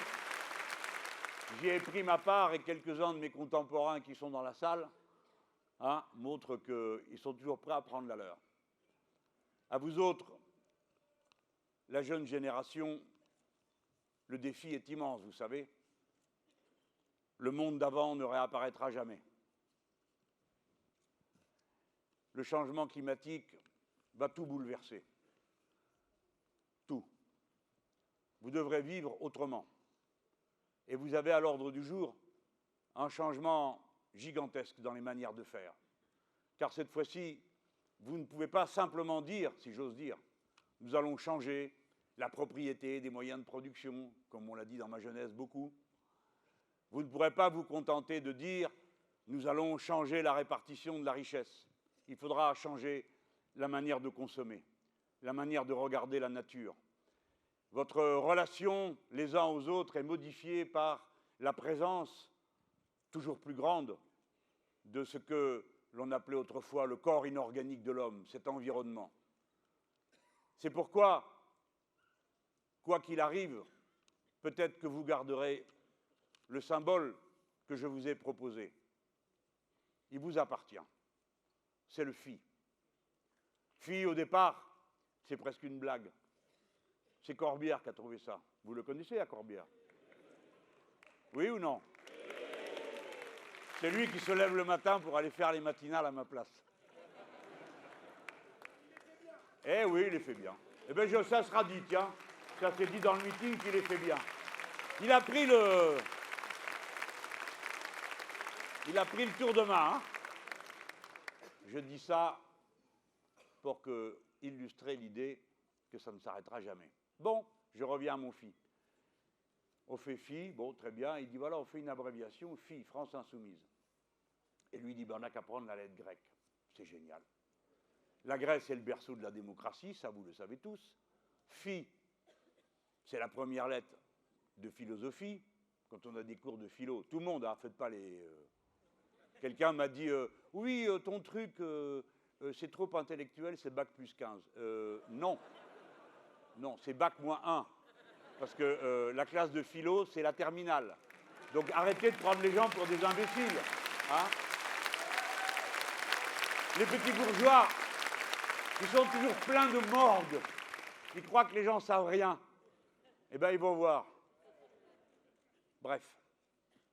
J'y ai pris ma part et quelques-uns de mes contemporains qui sont dans la salle montrent qu'ils sont toujours prêts à prendre la leur. À vous autres, la jeune génération, le défi est immense, vous savez. Le monde d'avant ne réapparaîtra jamais. Le changement climatique va tout bouleverser. Tout. Vous devrez vivre autrement. Et vous avez à l'ordre du jour un changement gigantesque dans les manières de faire. Car cette fois-ci, vous ne pouvez pas simplement dire, si j'ose dire, nous allons changer la propriété des moyens de production, comme on l'a dit dans ma jeunesse beaucoup. Vous ne pourrez pas vous contenter de dire nous allons changer la répartition de la richesse. Il faudra changer la manière de consommer, la manière de regarder la nature. Votre relation les uns aux autres est modifiée par la présence toujours plus grande de ce que l'on appelait autrefois le corps inorganique de l'homme, cet environnement. C'est pourquoi, quoi qu'il arrive, peut-être que vous garderez le symbole que je vous ai proposé. Il vous appartient. C'est le phi. Phi, au départ, c'est presque une blague. C'est Corbière qui a trouvé ça. Vous le connaissez, à Corbière? Oui ou non? C'est lui qui se lève le matin pour aller faire les matinales à ma place. Eh oui, il les fait bien. Eh bien, ça sera dit, tiens. Ça s'est dit dans le meeting qu'il les fait bien. Il a pris le tour de main. Hein. Je dis ça pour illustrer l'idée que ça ne s'arrêtera jamais. Bon, je reviens à mon fils. On fait FI, bon, très bien. Il dit, voilà, on fait une abréviation, FI, France Insoumise. Et lui dit, ben, on n'a qu'à prendre la lettre grecque. C'est génial. La Grèce est le berceau de la démocratie, ça vous le savez tous. Phi, c'est la première lettre de philosophie. Quand on a des cours de philo, tout le monde, hein, faites pas les... Quelqu'un m'a dit, oui, ton truc, c'est trop intellectuel, c'est bac plus 15. Non. Non, c'est bac moins 1. Parce que la classe de philo, c'est la terminale. Donc arrêtez de prendre les gens pour des imbéciles. Hein. Les petits bourgeois, ils sont toujours pleins de morgue. Ils croient que les gens savent rien. Eh bien, ils vont voir. Bref.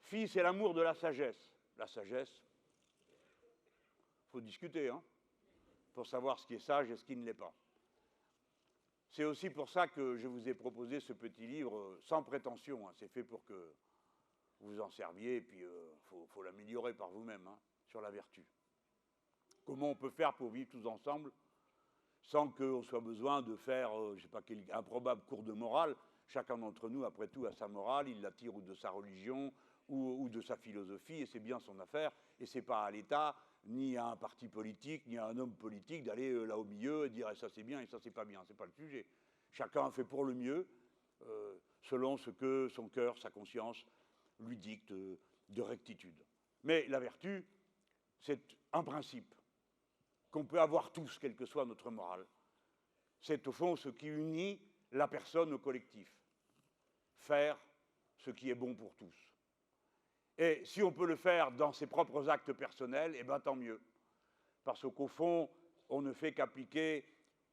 Phi, c'est l'amour de la sagesse. La sagesse, il faut discuter, hein, pour savoir ce qui est sage et ce qui ne l'est pas. C'est aussi pour ça que je vous ai proposé ce petit livre sans prétention. Hein. C'est fait pour que vous en serviez, et puis il faut l'améliorer par vous-même, hein, sur la vertu. Comment on peut faire pour vivre tous ensemble sans qu'on soit besoin de faire, je ne sais pas, quel improbable cours de morale. Chacun d'entre nous, après tout, a sa morale, il la tire ou de sa religion ou de sa philosophie, et c'est bien son affaire, et ce n'est pas à l'État, ni à un parti politique, ni à un homme politique d'aller là au milieu et dire ça c'est bien et ça c'est pas bien, c'est pas le sujet. Chacun fait pour le mieux, selon ce que son cœur, sa conscience lui dicte de rectitude. Mais la vertu, c'est un principe qu'on peut avoir tous, quelle que soit notre morale. C'est au fond ce qui unit la personne au collectif. Faire ce qui est bon pour tous. Et si on peut le faire dans ses propres actes personnels, eh bien tant mieux. Parce qu'au fond, on ne fait qu'appliquer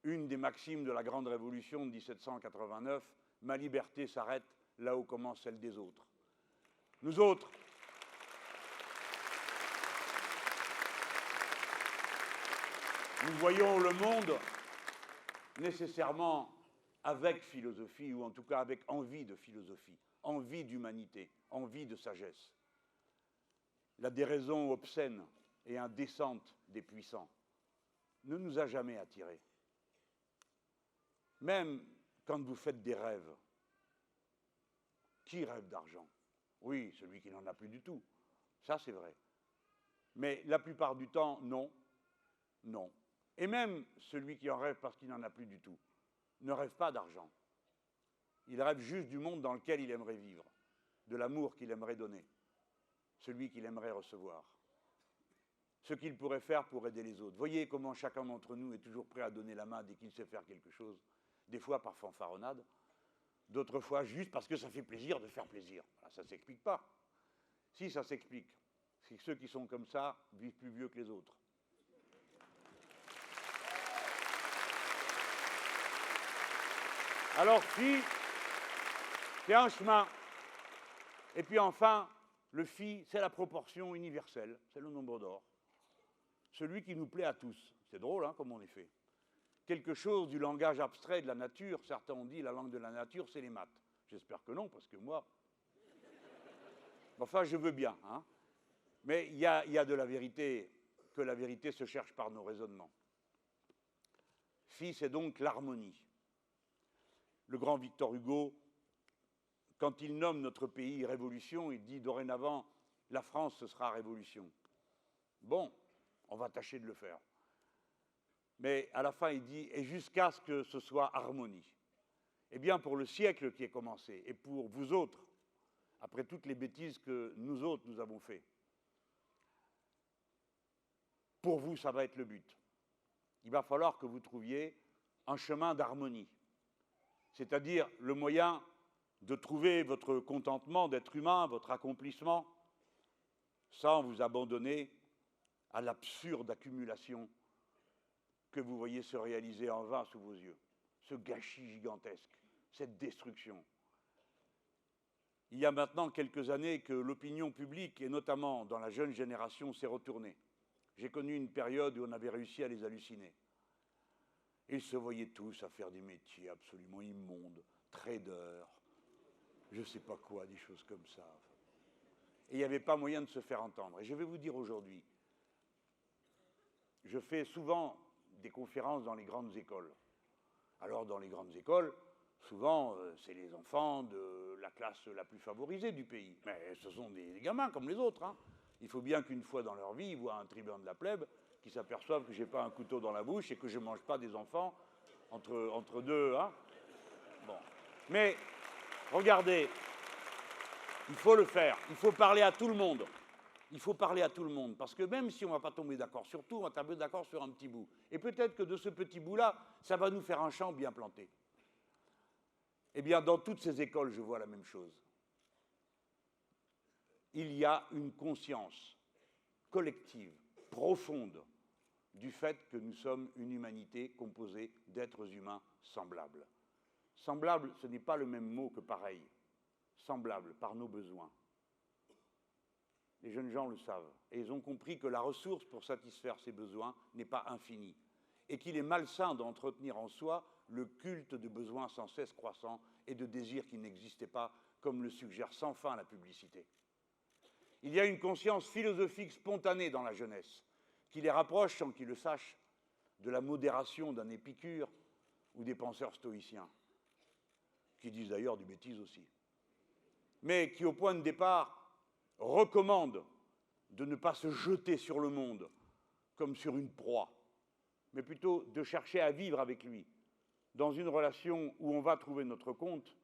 une des maximes de la Grande Révolution de 1789, « Ma liberté s'arrête là où commence celle des autres ». Nous autres, nous voyons le monde nécessairement avec philosophie, ou en tout cas avec envie de philosophie, envie d'humanité, envie de sagesse. La déraison obscène et indécente des puissants ne nous a jamais attirés. Même quand vous faites des rêves, qui rêve d'argent? Oui, celui qui n'en a plus du tout. Ça, c'est vrai. Mais la plupart du temps, non. Non. Et même celui qui en rêve parce qu'il n'en a plus du tout, ne rêve pas d'argent. Il rêve juste du monde dans lequel il aimerait vivre, de l'amour qu'il aimerait donner, celui qu'il aimerait recevoir, ce qu'il pourrait faire pour aider les autres. Voyez comment chacun d'entre nous est toujours prêt à donner la main dès qu'il sait faire quelque chose, des fois par fanfaronnade, d'autres fois juste parce que ça fait plaisir de faire plaisir. Ça ne s'explique pas. Si, ça s'explique. C'est que ceux qui sont comme ça vivent plus vieux que les autres. Alors, phi, c'est un chemin. Et puis enfin, le phi, c'est la proportion universelle, c'est le nombre d'or. Celui qui nous plaît à tous. C'est drôle, hein, comme on est fait. Quelque chose du langage abstrait de la nature. Certains ont dit la langue de la nature, c'est les maths. J'espère que non, parce que moi... Enfin, je veux bien. Hein. Mais il y a de la vérité, que la vérité se cherche par nos raisonnements. Phi, c'est donc l'harmonie. Le grand Victor Hugo, quand il nomme notre pays révolution, il dit dorénavant, la France, ce sera révolution. Bon, on va tâcher de le faire. Mais à la fin, il dit, et jusqu'à ce que ce soit harmonie. Eh bien, pour le siècle qui est commencé, et pour vous autres, après toutes les bêtises que nous autres, nous avons faites, pour vous, ça va être le but. Il va falloir que vous trouviez un chemin d'harmonie, c'est-à-dire le moyen de trouver votre contentement d'être humain, votre accomplissement, sans vous abandonner à l'absurde accumulation que vous voyez se réaliser en vain sous vos yeux, ce gâchis gigantesque, cette destruction. Il y a maintenant quelques années que l'opinion publique, et notamment dans la jeune génération, s'est retournée. J'ai connu une période où on avait réussi à les halluciner. Ils se voyaient tous à faire des métiers absolument immondes, traders, je ne sais pas quoi, des choses comme ça. Et il n'y avait pas moyen de se faire entendre. Et je vais vous dire aujourd'hui, je fais souvent des conférences dans les grandes écoles. Alors, dans les grandes écoles, souvent, c'est les enfants de la classe la plus favorisée du pays. Mais ce sont des gamins comme les autres. Hein. Il faut bien qu'une fois dans leur vie, ils voient un tribun de la plèbe qui s'aperçoivent que je n'ai pas un couteau dans la bouche et que je ne mange pas des enfants entre deux. Hein. Bon. Mais, regardez, il faut le faire. Il faut parler à tout le monde. Il faut parler à tout le monde, parce que même si on ne va pas tomber d'accord sur tout, on va tomber d'accord sur un petit bout. Et peut-être que de ce petit bout-là, ça va nous faire un champ bien planté. Eh bien, dans toutes ces écoles, je vois la même chose. Il y a une conscience collective, profonde, du fait que nous sommes une humanité composée d'êtres humains semblables. Semblable, ce n'est pas le même mot que pareil. Semblable, par nos besoins. Les jeunes gens le savent, et ils ont compris que la ressource pour satisfaire ces besoins n'est pas infinie, et qu'il est malsain d'entretenir en soi le culte de besoins sans cesse croissants et de désirs qui n'existaient pas, comme le suggère sans fin la publicité. Il y a une conscience philosophique spontanée dans la jeunesse, qui les rapproche, sans qu'ils le sachent, de la modération d'un Épicure ou des penseurs stoïciens, qui disent d'ailleurs des bêtises aussi, mais qui, au point de départ, recommande de ne pas se jeter sur le monde comme sur une proie, mais plutôt de chercher à vivre avec lui, dans une relation où on va trouver notre compte,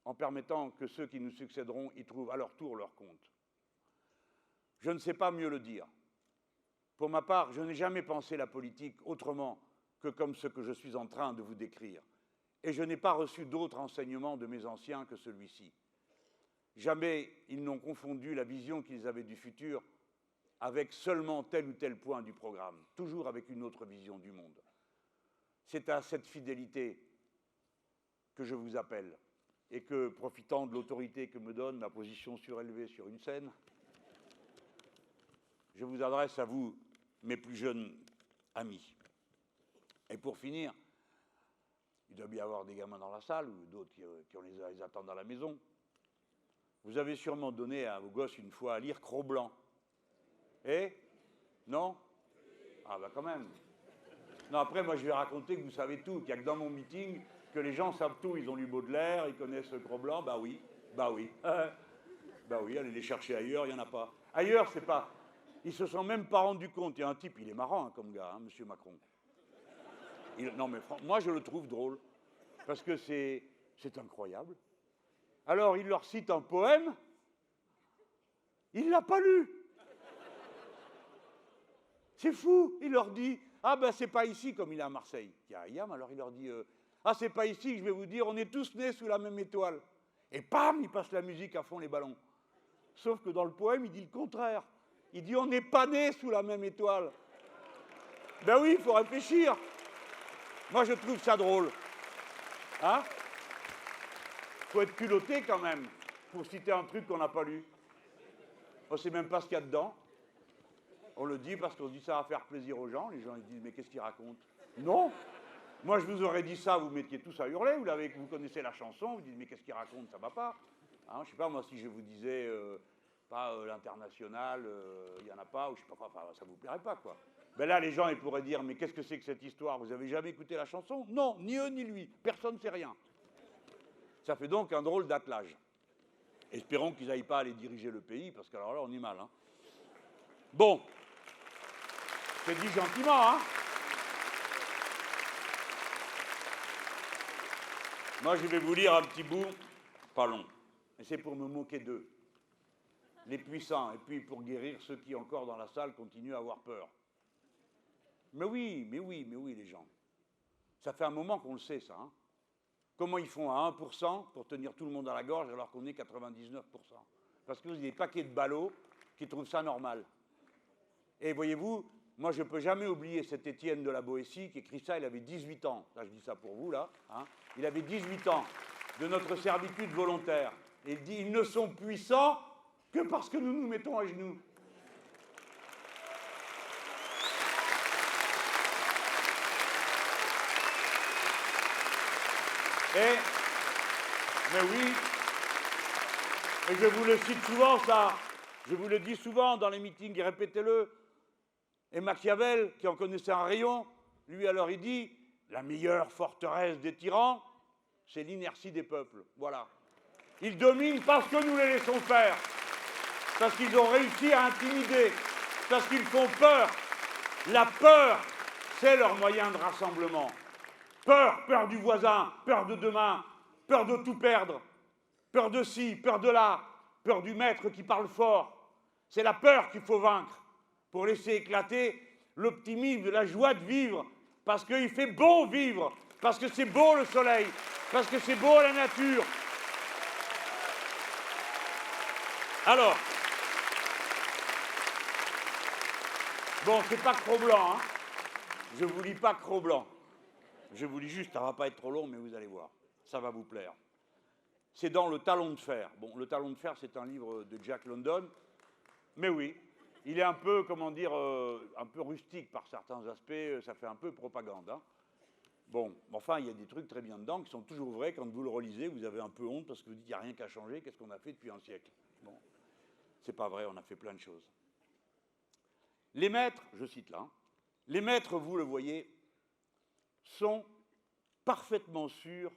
en permettant que ceux qui nous succéderont y trouvent à leur tour leur compte. Je ne sais pas mieux le dire. Pour ma part, je n'ai jamais pensé la politique autrement que comme ce que je suis en train de vous décrire, et je n'ai pas reçu d'autre enseignement de mes anciens que celui-ci. Jamais ils n'ont confondu la vision qu'ils avaient du futur avec seulement tel ou tel point du programme, toujours avec une autre vision du monde. C'est à cette fidélité que je vous appelle, et que, profitant de l'autorité que me donne ma position surélevée sur une scène, je vous adresse à vous, mes plus jeunes amis. Et pour finir, il doit bien y avoir des gamins dans la salle, ou d'autres qui les attendent à la maison. Vous avez sûrement donné à vos gosses une fois à lire Cro-Blanc. Eh? Non? Ah ben quand même. Non, après, moi je vais raconter que vous savez tout, qu'il n'y a que dans mon meeting que les gens savent tout. Ils ont lu Baudelaire, ils connaissent Cro-Blanc, bah oui, bah oui. Bah oui, allez les chercher ailleurs, il n'y en a pas. Ailleurs, c'est pas... Ils se sont même pas rendus compte. Il y a un type, il est marrant hein, comme gars, hein, M. Macron. Non mais moi je le trouve drôle, parce que c'est incroyable. Alors, il leur cite un poème, il ne l'a pas lu. C'est fou, il leur dit, ah ben c'est pas ici, comme il est à Marseille, qui est à Ayam, alors il leur dit, ah c'est pas ici, je vais vous dire, on est tous nés sous la même étoile. Et pam, il passe la musique à fond les ballons. Sauf que dans le poème, il dit le contraire. Il dit, on n'est pas nés sous la même étoile. Ben oui, il faut réfléchir. Moi, je trouve ça drôle. Hein? Faut être culotté quand même, pour citer un truc qu'on n'a pas lu. On ne sait même pas ce qu'il y a dedans. On le dit parce qu'on dit ça à faire plaisir aux gens. Les gens ils disent, mais qu'est-ce qu'il raconte? Non. Moi, je vous aurais dit ça, vous mettiez tous à hurler. Vous connaissez la chanson, vous dites, mais qu'est-ce qu'il raconte? Ça ne va pas. Hein, je ne sais pas, moi, si je vous disais, l'international, il n'y en a pas, ou je ne sais pas quoi, enfin, ça ne vous plairait pas, quoi. Ben là, les gens, ils pourraient dire, mais qu'est-ce que c'est que cette histoire? Vous n'avez jamais écouté la chanson? Non, ni eux ni lui. Personne ne sait rien. Ça fait donc un drôle d'attelage. Espérons qu'ils n'aillent pas aller diriger le pays, parce qu'alors là, on est mal. Hein. Bon. C'est dit gentiment, hein. Moi, je vais vous lire un petit bout, pas long, et c'est pour me moquer d'eux, les puissants, et puis pour guérir ceux qui, encore dans la salle, continuent à avoir peur. Mais oui, les gens. Ça fait un moment qu'on le sait, ça. Hein. Comment ils font à 1% pour tenir tout le monde à la gorge alors qu'on est 99%? Parce que vous avez des paquets de ballots qui trouvent ça normal. Et voyez-vous, moi je ne peux jamais oublier cet Étienne de la Boétie qui écrit ça, il avait 18 ans. Là, je dis ça pour vous, là. Hein. Il avait 18 ans de notre servitude volontaire. Et il dit, ils ne sont puissants que parce que nous nous mettons à genoux. Mais oui, et je vous le cite souvent, ça, je vous le dis souvent dans les meetings, et répétez-le. Et Machiavel, qui en connaissait un rayon, lui alors il dit, la meilleure forteresse des tyrans, c'est l'inertie des peuples. Voilà. Ils dominent parce que nous les laissons faire, parce qu'ils ont réussi à intimider, parce qu'ils font peur. La peur, c'est leur moyen de rassemblement. Peur, peur du voisin, peur de demain, peur de tout perdre, peur de ci, peur de là, peur du maître qui parle fort. C'est la peur qu'il faut vaincre pour laisser éclater l'optimisme, la joie de vivre, parce qu'il fait beau vivre, parce que c'est beau le soleil, parce que c'est beau la nature. Alors, bon, c'est pas Cro-Blanc, hein. Je vous lis pas Cro-Blanc. Je vous lis juste, ça va pas être trop long, mais vous allez voir, ça va vous plaire. C'est dans Le Talon de fer. Bon, Le Talon de fer, c'est un livre de Jack London, mais oui, il est un peu, comment dire, un peu rustique par certains aspects, ça fait un peu propagande, hein. Bon, enfin, il y a des trucs très bien dedans qui sont toujours vrais. Quand vous le relisez, vous avez un peu honte parce que vous dites qu'il n'y a rien qu'à changer, qu'est-ce qu'on a fait depuis un siècle? Bon, c'est pas vrai, on a fait plein de choses. Les maîtres, je cite là, hein, les maîtres, vous le voyez, sont parfaitement sûrs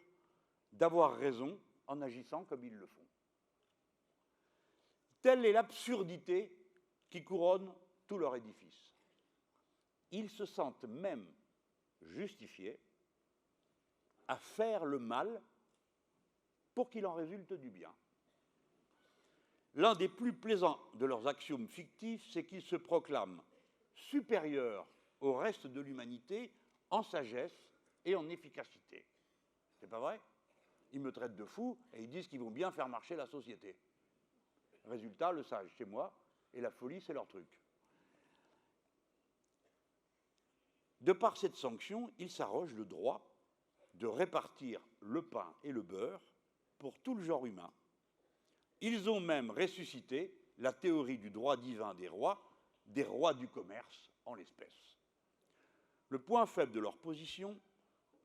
d'avoir raison en agissant comme ils le font. Telle est l'absurdité qui couronne tout leur édifice. Ils se sentent même justifiés à faire le mal pour qu'il en résulte du bien. L'un des plus plaisants de leurs axiomes fictifs, c'est qu'ils se proclament supérieurs au reste de l'humanité en sagesse et en efficacité. C'est pas vrai? Ils me traitent de fou et ils disent qu'ils vont bien faire marcher la société. Résultat, le sage, c'est moi, et la folie, c'est leur truc. De par cette sanction, ils s'arrogent le droit de répartir le pain et le beurre pour tout le genre humain. Ils ont même ressuscité la théorie du droit divin des rois du commerce en l'espèce. Le point faible de leur position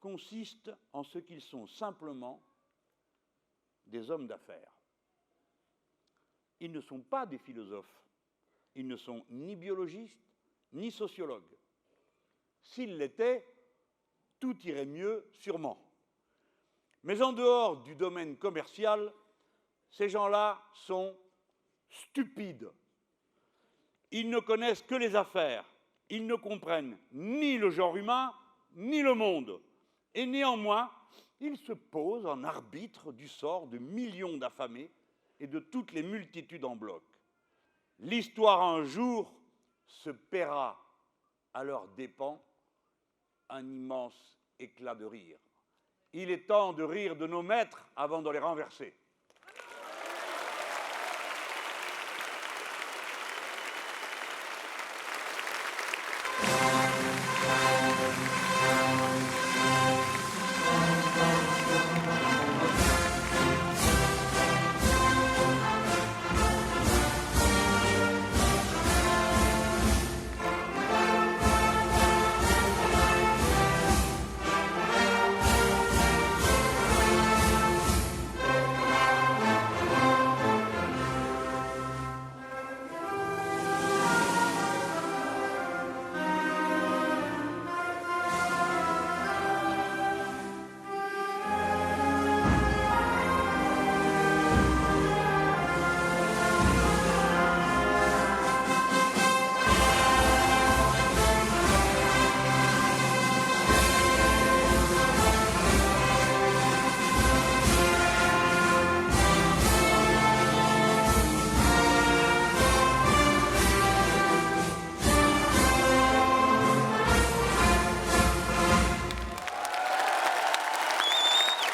consiste en ce qu'ils sont simplement des hommes d'affaires. Ils ne sont pas des philosophes, ils ne sont ni biologistes, ni sociologues. S'ils l'étaient, tout irait mieux, sûrement. Mais en dehors du domaine commercial, ces gens-là sont stupides. Ils ne connaissent que les affaires. Ils ne comprennent ni le genre humain, ni le monde. Et néanmoins, ils se posent en arbitre du sort de millions d'affamés et de toutes les multitudes en bloc. L'histoire un jour se paiera à leurs dépens un immense éclat de rire. Il est temps de rire de nos maîtres avant de les renverser.